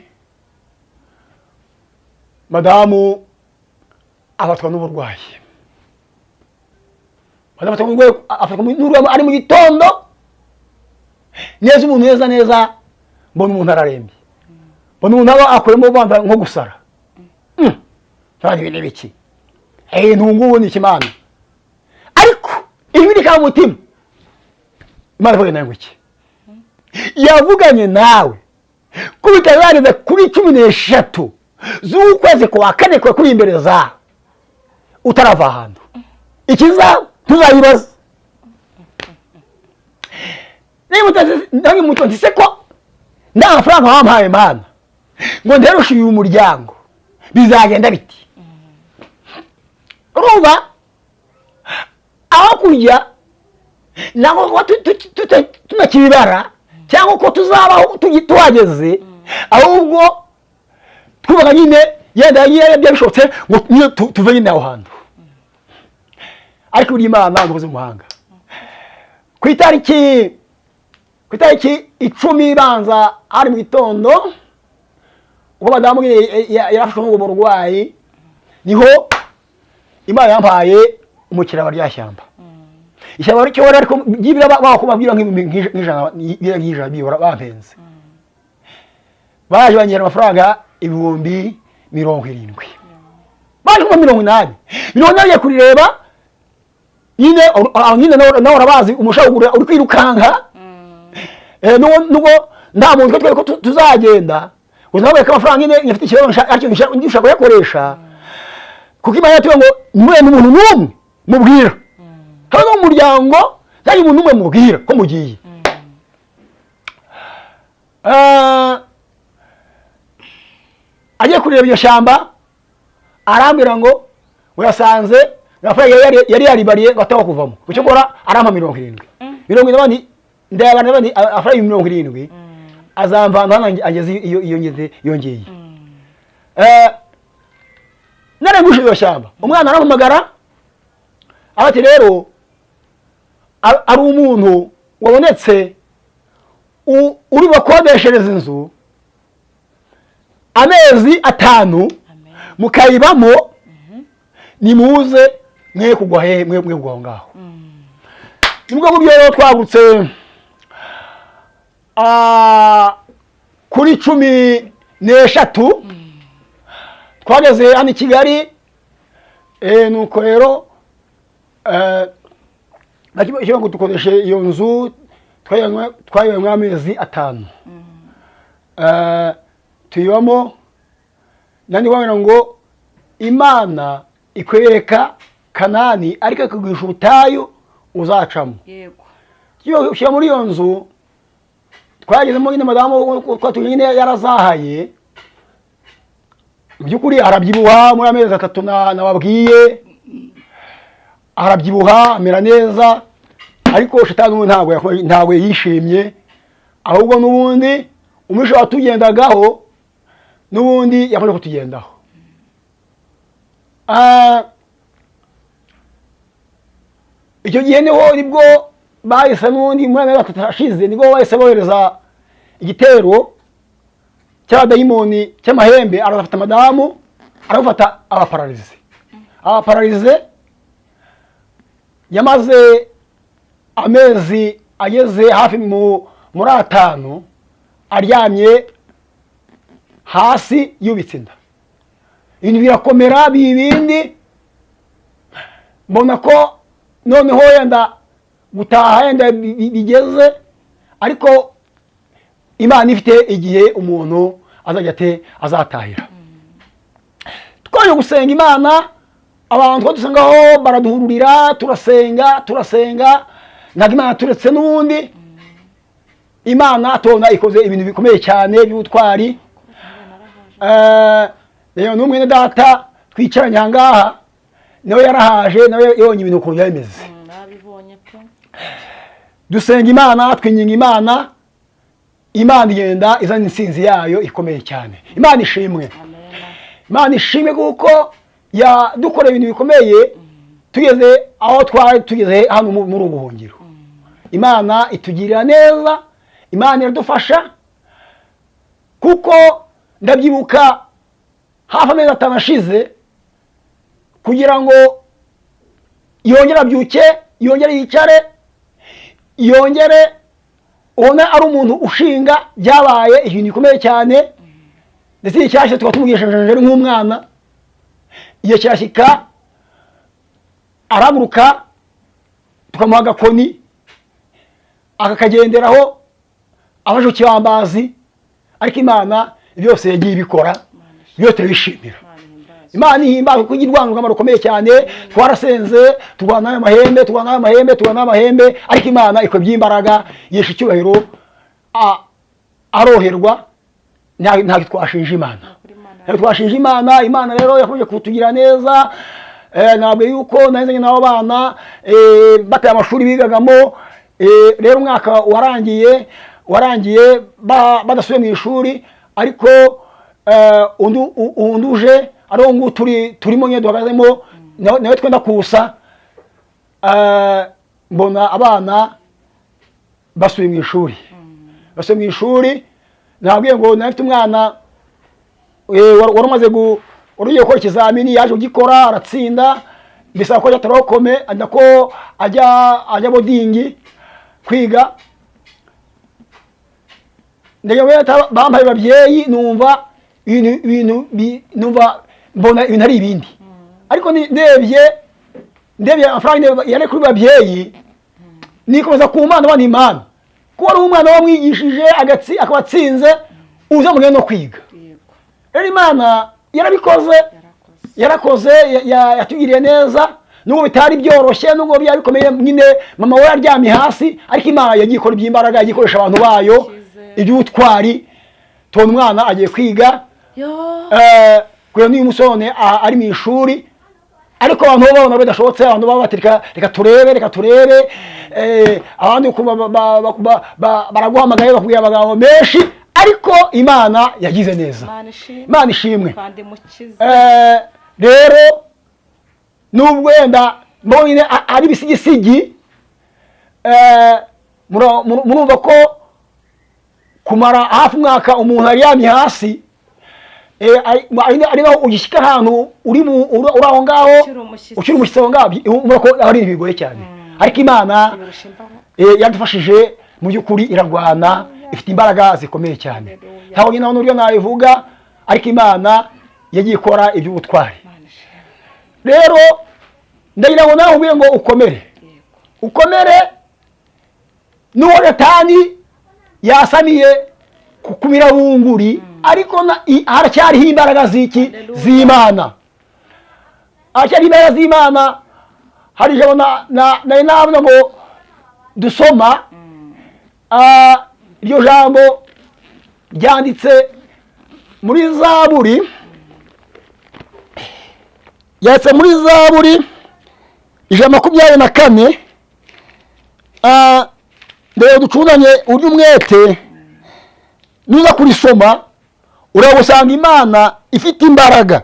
madamu afatwa n'uburwayi. Afatwa n'uburwayi ari mu gitondo neza, umuntu neza, mbona umuntu ararembye, mbona umuntu akoremo banda nko gusara. Ntabwo ibintu biki ntungubu ni Imana, ariko ibiri ka mutima Imana ivuga nayo iki? Yavuganye nawe kubitazariza kuri 16 z'ukwezi kwa kane kwa kuri imbere za utarava ahantu, ikiza tuzayibaza. Niba mutonzi se ko nda amafaranga wampaye Imana ngo nderushiye umuryango, bizagenda biti? Urumva aho kujya ntabwo tunakibibara cyangwa ko tuzabaho tuhageze, ahubwo twubaka nyine yenda byabishobotse ngo nyine tuve nyine aho hantu. Ariko buri Imana ntubuze mu muhanga. Ku itariki 10 banza ari mu gitondo, ubwo madamu yarafashwe n'ubwo burwayi, niho Imana yampaye umukira wa rya shyamba. Ishyamba ryo ariko byibira bakubabwira nk'ijana bihora bampenze. Baje banyera amafaranga 70,000. Baje kuma 80. 80 kurireba nyine nawe urabazi umushahura uri kwirukanka. Nugo nta muntu twari ko tuzagenda. Uzabaye ko amafaranga nyine yafite ikibazo ariko ndishaka kuyakoresha. Kuko Imana yatuye ngo mwe n'umuntu n'umwe mubwira. Kandi umuryango yari umuntu umwe mubwira ko mugiye. Agiye kureba iyo shyamba arambira ngo urasanze amafaranga yari yaribariye gataho kuvamo. Ucyo gora arampa 70. 70 ndayabana n'abandi amafaranga 70 azamvana hano ageze iyo ngeze yongeye. Nare gushira iyo shyamba umwana arampamagara abati rero ari umuntu wabonetse uri bakodeshereza inzu amezi 5 mukayibamo, nimuze mwe kugwa he mwe kugwa ngaho. Nibwo buryo twagutse kuri 13 twageze hano i Kigali. Nuko rero nakibyo ngo dukoreshe iyo nzu twayiwe amezi 5. Tuyibamo nandi wabona ngo Imana ikwereka Kanani ariko kugurisha ubutayu uzacamo. Yego. Cyo muri iyo nzu twagezemo nyine madamu twatuye nyine yarazahaye. Byukuri arabyibuha muri amezi 3 nababwiye. Arabyibuha amera neza, ariko shitani ntabwo yishimye, ahubwo nubundi umusho watugendagaho nubundi yakoze kutugendaho. Icyo gihe niho nibwo bahise nubundi muri amezi 3 ashize nibwo bahise bohereza igitero cy'abadayimoni cy'amahembe, arafata madamu arafata abaparalize. Yamaze amezi ageze hafi muri 5 aryamye hasi yubitse inda. Ibintu birakomera bibindi, mbona ko noneho yenda gutaha yenda bigeze, ariko Imana ifite igihe umuntu azajya azatahira. Twaje gusenga Imana, abantu dusengaho baraduhururira, turasenga ntabwo Imana turetse n'ubundi. Imana tubona ikoze ibintu bikomeye cyane by'ubutwari. Rero n'umwe data twicaranye ahangaha nawe yarahaje, nawe yonye ibintu uko byameze. Nabibonye ko dusenga Imana, twinginga Imana, Imana igenda izana insinzi yayo ikomeye cyane. Imana ishimwe. Imana ishimwe kuko dukora ibintu bikomeye tugeze aho twari tugeze hano muri ubuhungiro. Imana itugirira neza, Imana iradufasha, kuko ndabyibuka hafi amezi 5 ashize kugira ngo yongere abyuke, yongere yicare, yongere ubona ari umuntu ushinga, byabaye ibintu bikomeye cyane. Ndetse icyashye tukatumugesheje nk'umwana, iyo cyashika araguruka tukamuha agakoni akakagenderaho abaje kibambazi. Ariko Imana byose yagiye ibikora, byose turabishimira. Imana ihimbaza kuko igirwanga urugamba rukomeye cyane. Twarasenze turwana amahembe, ariko Imana ikobye imbaraga, yesha icyubahiro, aroherwa. Ntabwo twashinja Imana. Imana rero yakomeje kutugira neza. ntabwo yuko nahizanye n'abo bana bataye amashuri bigagamo, rero umwaka warangiye badasubiye mu ishuri, ariko undi uje ari uwo nguwo turimo nyine duhagazemo nawe twenda kusa, mbona abana basubiye mu ishuri. Nabwiye ngo nafite umwana wari umaze ugiye gukora ikizamini, yaje kugikora aratsinda, bisaba ko atarokome ko ajya bodingi kwiga. Bampaye ababyeyi, numva mbona ibintu ari ibindi, ariko ndebye amafaranga yari kuri babyeyi, nikomeza ku Mana bana Imana, kuko ari umwana wamwigishije akaba atsinze, uza mugende no kwiga. Rero Imana yarakoze yatugiriye neza, nubwo bitari byoroshye, nubwo byari bikomeye, nyine mama we yaryamye hasi, ariko Imana yagiye ikora iby'imbaraga, yagiye ikoresha abantu bayo iby'ubutwari, tubona umwana agiye kwiga. Kugira n'uyu musore ari mu ishuri, ariko abantu babona bidashobotse, abantu baba bati reka turebe, abandi baraguhamagaye bakubwira amagambo menshi, ariko Imana yagize neza. Imana ishimwe. Rero nubwo wenda mbonye ari ibisigisigi, murumva ko kumara hafi umwaka umuntu aryamye hasi, ariho ugishyika ahantu uri aho ngaho ukiri umushyitsi aho ngaho, ubona ko ari ibintu bigoye cyane, ariko Imana yadufashije mu by'ukuri, irarwana, ifite imbaraga zikomeye cyane. Ntabwo nyine n'uburyo nabivuga, ariko Imana yagiye ikora iby'ubutwari. Rero ndagira ngo nawe ubwiye ngo ukomere, n'uwo Satani yasamiye ku mirabunguri, ariko haracyariho imbaraga z'Imana. Haracyariho imbaraga z'Imana. Hari ijambo nari navuga ngo dusoma, iryo jambo ryanditse muri Zaburi, ijana 24. Ndebe ducundanye urya umwete, nuza kurisoma urabusanga Imana ifite imbaraga.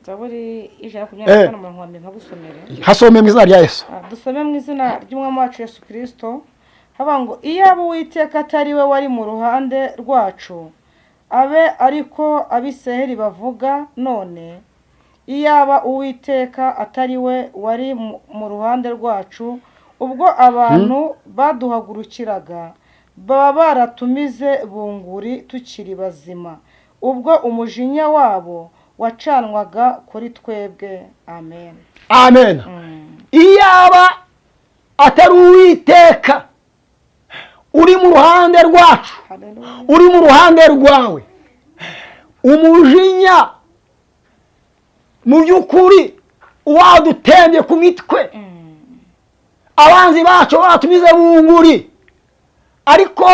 Zaburi ijana 24 mu nkombe nkagusomere. Hasome mu izina rya Yesu. Dusome mu izina ry'Umwami wacu Yesu Kristo. Haba ngo iyaba Uwiteka atari we wari mu ruhande rwacu, abe ariko Abisirayeli bavuga none, iyaba Uwiteka atari we wari mu ruhande rwacu, ubwo abantu baduhagurukiraga baba baratumize bunguri tukiri bazima, ubwo umujinya wabo wacanwaga kuri twebwe. Amen. Amen. Iyaba atari Uwiteka uri mu ruhande rwacu, uri mu ruhande rwawe, umujinya mu by'ukuri wadutembye ku mitwe, abanzi bacu batumize bunguri, ariko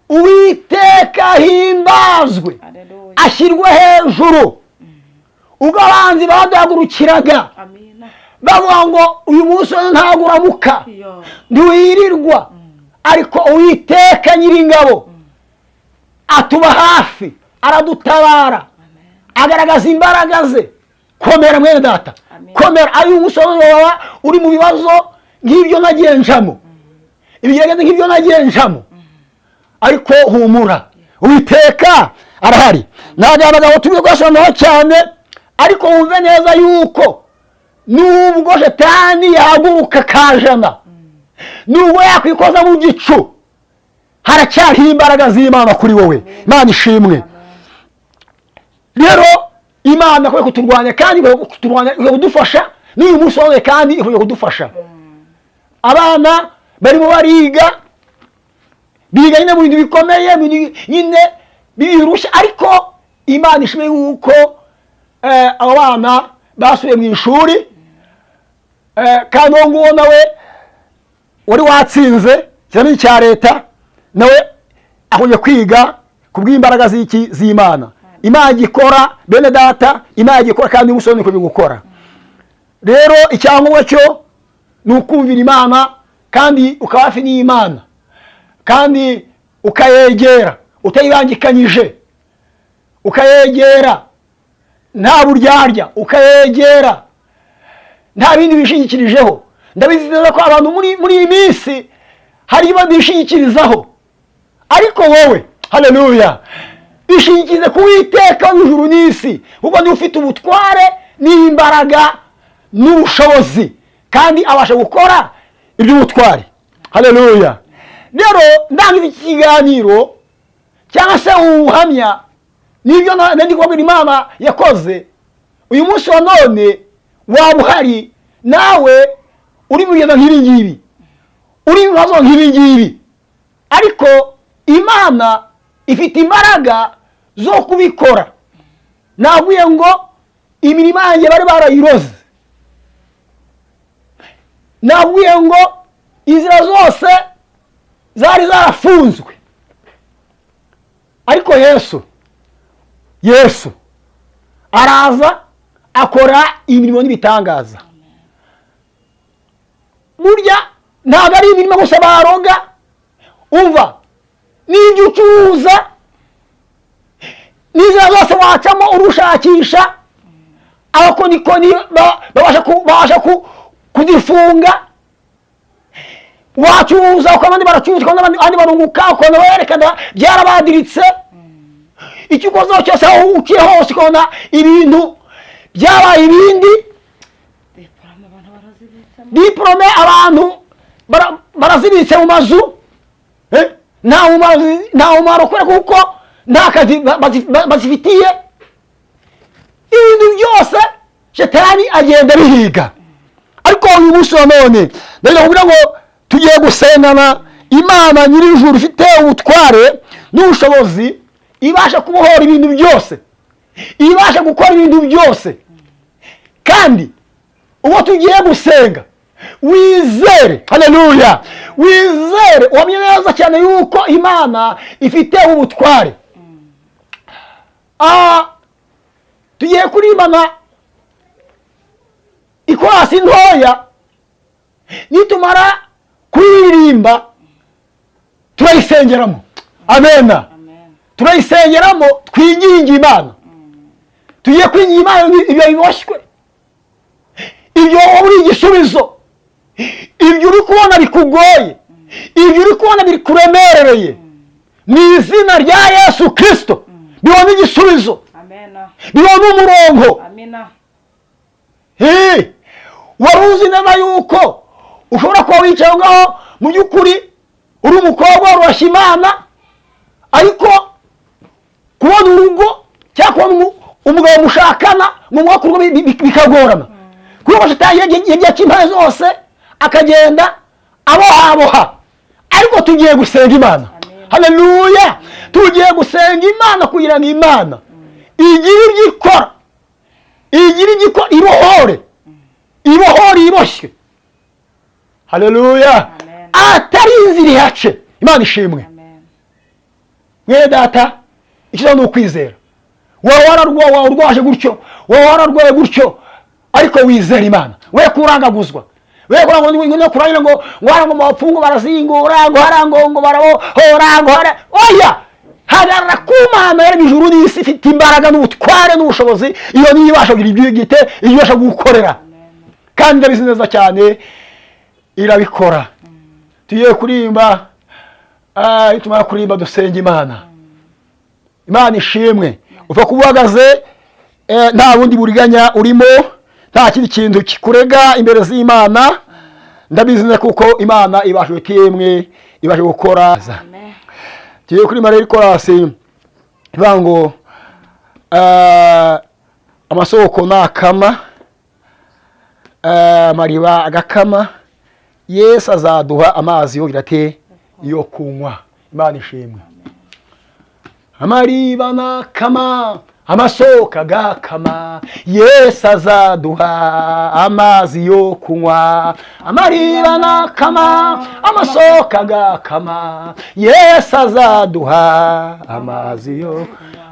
Uwiteka himbazwe, ashyirwe hejuru. Ubwo abanzi baduhagurukiraga bavuga ngo uyu munsi ntabwo uramuka, ntiwirirwa, ariko Uwiteka Nyiringabo atuba hafi, aradutabara, agaragaza imbaraga ze. Komera mwene data, komera. Ayo umusore wawe uri mu bibazo nk'ibyo nagiye njamo, ibigerageza nk'ibyo nagiye njamo, ariko humura, Uwiteka arahari. Ntabwo abagabo turi gusobanura cyane, ariko wumve neza yuko nubwo Satani yahaguruka kajana, nubwo yakwikoza mu gicu, haracyariho imbaraga z'Imana kuri wowe. Imana ishimwe. Rero Imana ikwiye kuturwanya, kandi ikwiye kudufasha n'uyu munsi wose, kandi ikwiye kudufasha. Abana barimo biga nyine mu bintu bikomeye, nyine birushya, ariko Imana ishimwe yuko abo bana basubiye mu ishuri, kandi uwo nguwo nawe wari watsinze ikizamini cya leta, nawe akwiye kwiga ku bw'imbaraga z'Imana. Imana igikora bene data, Imana igikora, kandi umusore niko bigukora. rero icyangombwa cyo ni ukumvira Imana kandi ukaba hafi n'Imana kandi ukayegera utayibangikanyije, ukayegera nta buryarya, ukayegera nta bindi bishingikirijeho. Ndabizi neza ko abantu muri iyi minsi hari ibyo bishingikirizaho, ariko wowe haleluya bishingikirize ku Uwiteka w'ijuru n'isi, kuko niwe ufite ubutware n'imbaraga n'ubushobozi kandi abasha gukora iby'ubutware. Haleluya. Rero ndangiza iki kiganiro cyangwa se ubuhamya n'ibyo ndi kubabwira Imana yakoze uyu munsi wa none, waba uhari nawe uri mu bigenda nk'ibi ngibi, uri mu bibazo nk'ibi ngibi, ariko Imana ifite imbaraga zo kubikora. Navuye ngo imirimo yanjye bari barayiroze, navuye ngo inzira zose zari zarafunzwe, ariko Yesu araza akora imirimo n'ibitangaza. Burya ntabwo ari imirimo gusa baroga, umva n'ibyo ucuruza n'inzira zose wacamo urushakisha, abakonikoni babasha kuzifunga. Wacuruza uko abandi baracuruza, abandi barunguka, ukabona berekana byarabadiritse. Icyo ukozeho cyose aho uciye hose ukabona ibintu byabaye ibindi. Diplome abantu barazibitse mu mazu, nta umumaro kubera kuko nta kazi bazifitiye. Ibintu byose Shetani agenda bihiga. Ariko uyu munsi wa none ndagira kugira ngo tugiye gusengana Imana nyir'ijuru ifite ubutware n'ubushobozi, ibasha kubohora ibintu byose, ibasha gukora ibintu byose. Kandi uwo tugiye gusenga wizere, haleluya, wizere, wamenye neza cyane yuko Imana ifite ubutware. Tugiye kurimbana ikorasi ntoya, nitumara kuririmba turayisengeramo. Amena. Turayisengeramo twinginga Imana. Tugiye kwinginga Imana ibyo biboshywe, ibyo uri igisubizo, ibyo uri kubona bikugoye, ibyo uri kubona bikuremerereye, mu izina rya Yesu Kristo bibona igisubizo, bibona umurongo. Wari uzi neza yuko ushobora kuba wicaye ngaho mu by'ukuri uri umukobwa woroshya Imana, ariko kubona urugo cyangwa kubona umugabo mushakana mu mwaka urugo bikagorana, kuko Shetani yagiye impande zose akagenda aboha. Ariko tugiye gusenga Imana. Haleluya. Tugiye gusenga Imana kugira ngo Imana igire ibyo ikora, ibohore iboshywe. Haleluya. Atari inzira ihace. Imana ishimwe. Mwene data, ikibazo ni ukwizera. Wowe warwaje gutyo, wowe wararwaye gutyo, ariko wizera Imana. We kurangaguzwa, we kurangira ngo warango mapfungo barazingura, ngo harango ngo barabohora, ngo hara oya. Hagarara ku Mana yari ijuru n'isi, ifite imbaraga n'ubutware n'ubushobozi. Iyo niyo ibasha kugira ibyo igite, ibasha gukorera. Kandi ndabizi neza cyane irabikora. Tugiye kurimba, itumara kurimba dusenga Imana. Imana ishimwe. Uva kubuhagaze nta bundi buriganya urimo, nta kindi kintu kikurega imbere z'Imana. Ndabizi neza kuko Imana ibasha gutemwe, ibasha gukora. Tugiye kurimba rero ikorasi ivuga ngo amasoko nakama, mariba agakama, Yesu azaduha amazi yo kunywa. Imana ishimwe. Amariba nakama, amasoko agakama, Yesu azaduha amazi yo kunywa. Amariba nakama, amasoko agakama, Yesu azaduha amazi yo.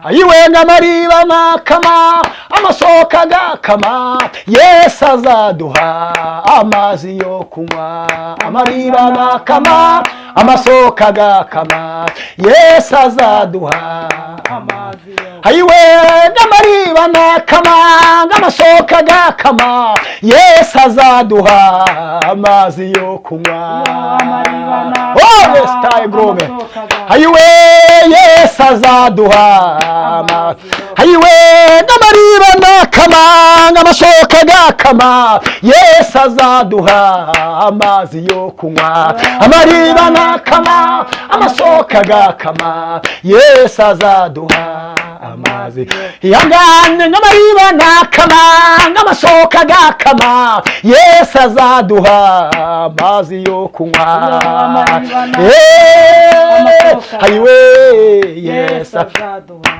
Ayiwenga amariba nakama, amasoko agakama, Yesu azaduha amazi yo kunywa. Amariba nakama, amasoko agakama, Yesu azaduha amazi yo. Ayiwenga amariba nakama, amasoko agakama, Yesu azaduha amazi yo kunywa. Oh, yes, time grome. Ayiwe, Yesu azaduha amazi. Ayiwe, amariba nakama, amasoko agakama, Yesu azaduha amazi yo kunywa. Amariba nakama, amasoko agakama, Yesu azaduha amazi. Ihangane n'amariba nakama, amasoko agakama, Yesu azaduha amazi yo kunywa. Ayiwe, Yesu azaduha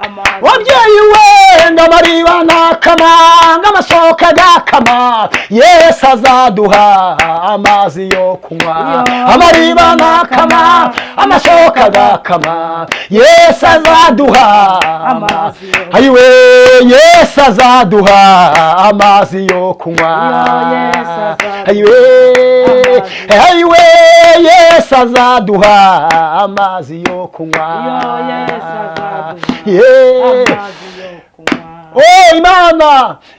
amazi. Wabyeyi we n'amariba nakama, amasoko agakama, Yesu azaduha amazi yo kunywa. Amariba nakama, amasoko agakama, Yesu azaduha amazi. Ayiwe, Yesu azaduha amazi yo kunywa. Ayiwe, ayiwe, Yesu azaduha amazi yo kunywa. Oh,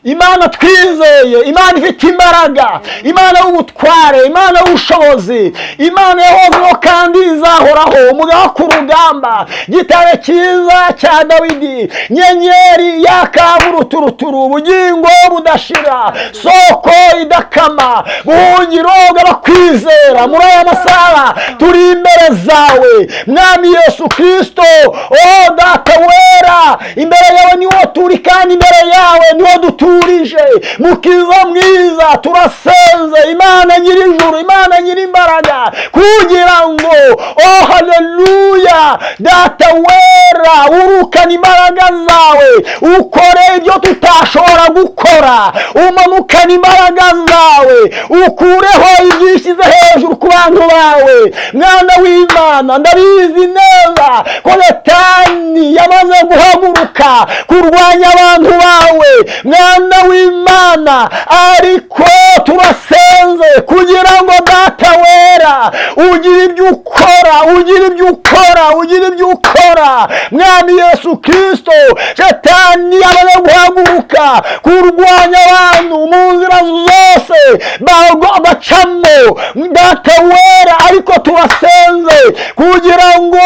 Imana twizeye, Imana ifite imbaraga, Imana y'ubutware, Imana y'ubushobozi, Imana yahozeho kandi izahoraho. Umugabo ku rugamba, gitare cyiza cya Dawidi, nyenyeri yaka uruturuturu, ubugingo budashira, soko idakama, buhungiro bw'abakwizera. Muri aya masaha turi imbere zawe, Mwami Yesu Kristo. Oh, Data wera, imbere yawe niho turi kandi imbere yawe niho duturije. Mukiza mwiza, turasenze Imana nyir'ijuru, Imana nyir'imbaraga, kugira ngo oh haleluya, Data wera, urukana imbaraga zawe, ukore ibyo tutashobora gukora, umanukana imbaraga zawe, ukureho ibyishyize hejuru ku bantu bawe. Mwana w'Imana, ndabizi neza ko Satani yamaze guhaguruka kurwanya abantu bawe, Mwana w'Imana, ariko turasenze kugira ngo Data wera ugire ibyo ukora, ugire ibyo ukora, ugire ibyo ukora. Mwami Yesu Kristo, Satani yamaze guhaguruka kurwanya abantu mu nzira zose bacamo, Data wera, ariko turasenze kugira ngo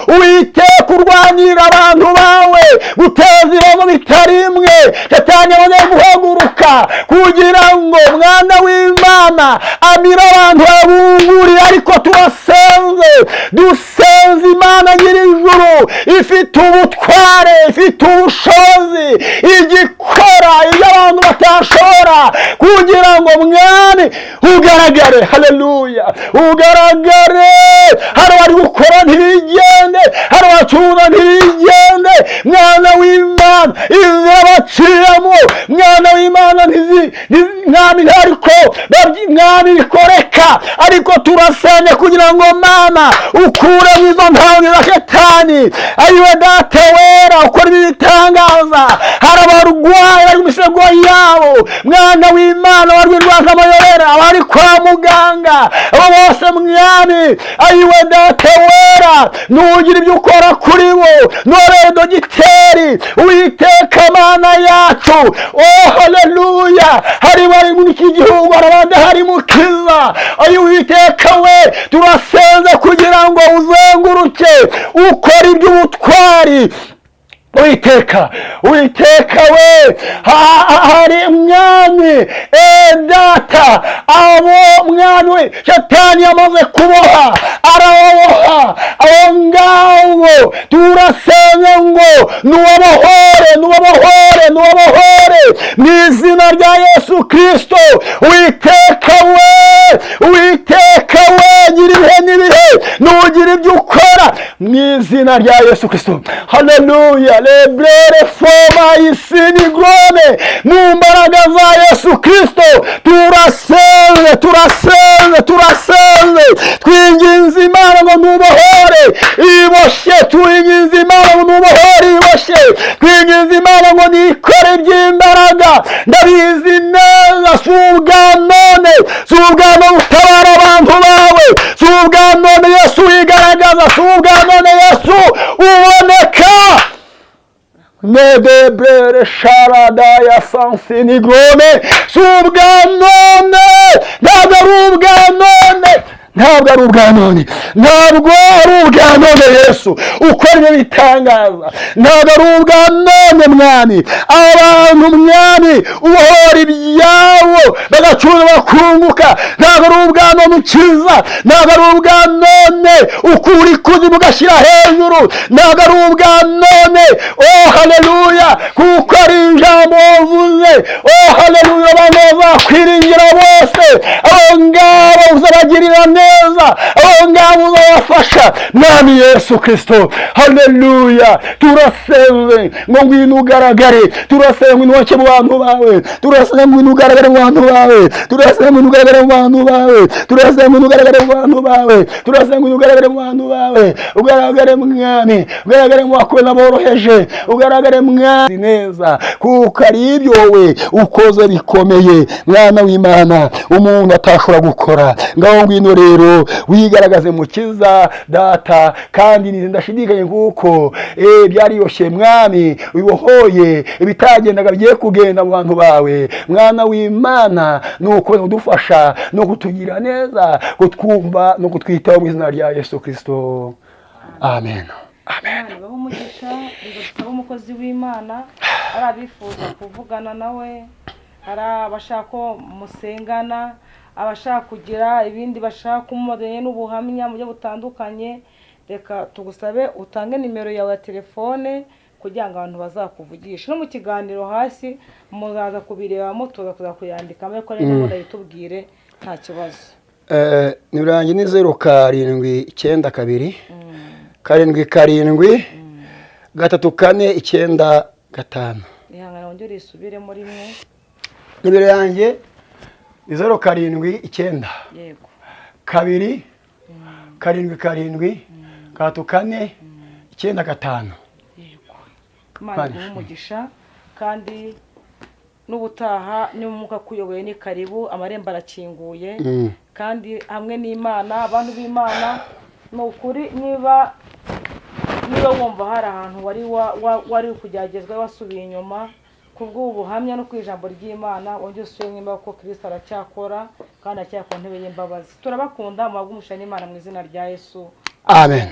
Uwiteka urwanira abantu bawe, guteza ibibazo bitari imwe. Satani yamaze guhaguruka kugira ngo Mwana w'Imana amira abantu babungurire, ariko turasenze, dusenze Imana nyir'ijuru, ifite ubutware, ifite ubushobozi, igikora ibyo abantu batashobora, kugira ngo Mwami ugaragare. Haleluya, ugaragare. Hari abari gukora ntibigende, hari abacuruza ntibigende. Mwana w'Imana, inzira baciyemo, Mwana w'Imana, Mwami ntariko Mwami bikoreka, ariko turasenye kugira ngo Mana ukure izo ntambwe za Satani. Ayiwe Data wera, ukora ibi bitangaza. Hari abarwayi bari mu misego yabo, Mwana w'Imana, bari indwara amayobera, abari kwa muganga, abo bose Mwami, ayiwe Data wera, nugira ibyo ukora kuri bo. Nore dogiteri, Uwiteka Mana yacu, oh haleluya, hari bari muri iki gihugu, hari abandi hari Mukiza. Ayiwe Uwiteka we, turasenze kugira ngo uzenguruke ukora iby'ubutwari. Uwiteka we, hari Mwami, Data, abo Mwami we Satani yamaze kuboha, araboha abo ngabo. Turasenze ngo nubabohore mu izina rya Yesu Kristo. Uwiteka we, nyir'ibihe n'ibihe, nugira ibyo ukora mu izina rya Yesu Kristo. Haleluya. Lebrere foma isinigrone mu mbaraga za Yesu Kristo turasenze twinginze Imana ngo nubohore iboshye, twinginze Imana ngo nubohore iboshye, twinginze Imana ngo nikore iby'imbaraga. Ndabizi neza si ubwa none utabara abantu bawe, si ubwa none Yesu wigaragaza, si ubwa none Yesu uboneka. Nedebrere sharadaya sansinigone, si ubwa none, ntabwo ari ubwa none, ntabwo ari ubwa none, ntabwo ari ubwa none Yesu ukora ibyo bitangaza, ntabwo ari ubwa none Mwami. Abantu Mwami ubohora ibyabo bagacuruza bakunguka, ntabwo ari ubwa none ukiza, ntabwo ari ubwa none ukura ikuzimu ugashyira hejuru, ntabwo ari ubwa none. Oh haleluya, kuko ari ijambo wavuze. Oh haleluya, abantu bazakwiringira bose, abo ngabo uzabagirira neza, abo ngabo uzabafasha Mwami Yesu Kristo. Haleluya, turasenze ngo ngwino ugaragare, turasenze ngo intoke mu bantu bawe, turasenze ngo ngwino ugaragare mu bantu bawe, turasenze ngo ngwino ugaragare mu bantu bawe, turasenze ngo ngwino ugaragare mu bantu bawe, turasenze ngo ngwino ugaragare mu bantu bawe, ugaragare Mwami, ugaragare mu bakozi n'aboroheje, ugaragare Mwami neza, kuko ari ibyo wowe ukoze bikomeye Mwana w'Imana umuntu atashobora gukora. Ngaho ngwino rero wigaragaze Mukiza Data, kandi ndashidikanye kuko byariyoshye Mwami, wibohoye ibitagendaga bigiye kugenda mu bantu bawe Mwana w'Imana, nuko udufasha no kutugira neza, kutwumva no kutwitaho mu izina rya Yesu Kristo. Amen. Amen. Baho umugisha, dusaba umukozi w'Imana ari abifuza kuvugana nawe, hari abashaka ko musengana, abashaka kugira ibindi bashaka kumubonye n'ubuhamya mu buryo butandukanye. Reka tugusabe utange nimero yawe ya telefone kugira ngo abantu bazakuvugisha, no mu kiganiro hasi muzaza kubirebamo, tuza kuyandikamo, ariko rero ngo ndayitubwire nta kibazo. Nirangi ni 0792 7 3-4-9-5. Ihangana wongere isubiremo rimwe. Nimero yanjye ni 07 Yego. 2 7 3-4-9-5. Yego. Imana umugisha, kandi n'ubutaha n'umwuka kuyoboye ni karibu, amarembo arakinguye, kandi hamwe n'Imana, abantu b'Imana n'ukuri. Niba wumva hari ahantu wari kugeragezwa wasubiye inyuma kubw'ubuhamya no kwijambo ry'Imana, wongeye usubire mwimba ko Kristo aracyakora kandi aracyakora ntebe y'imbabazi. Turabakunda, mwagumushanye Imana mu izina rya Yesu. Amen.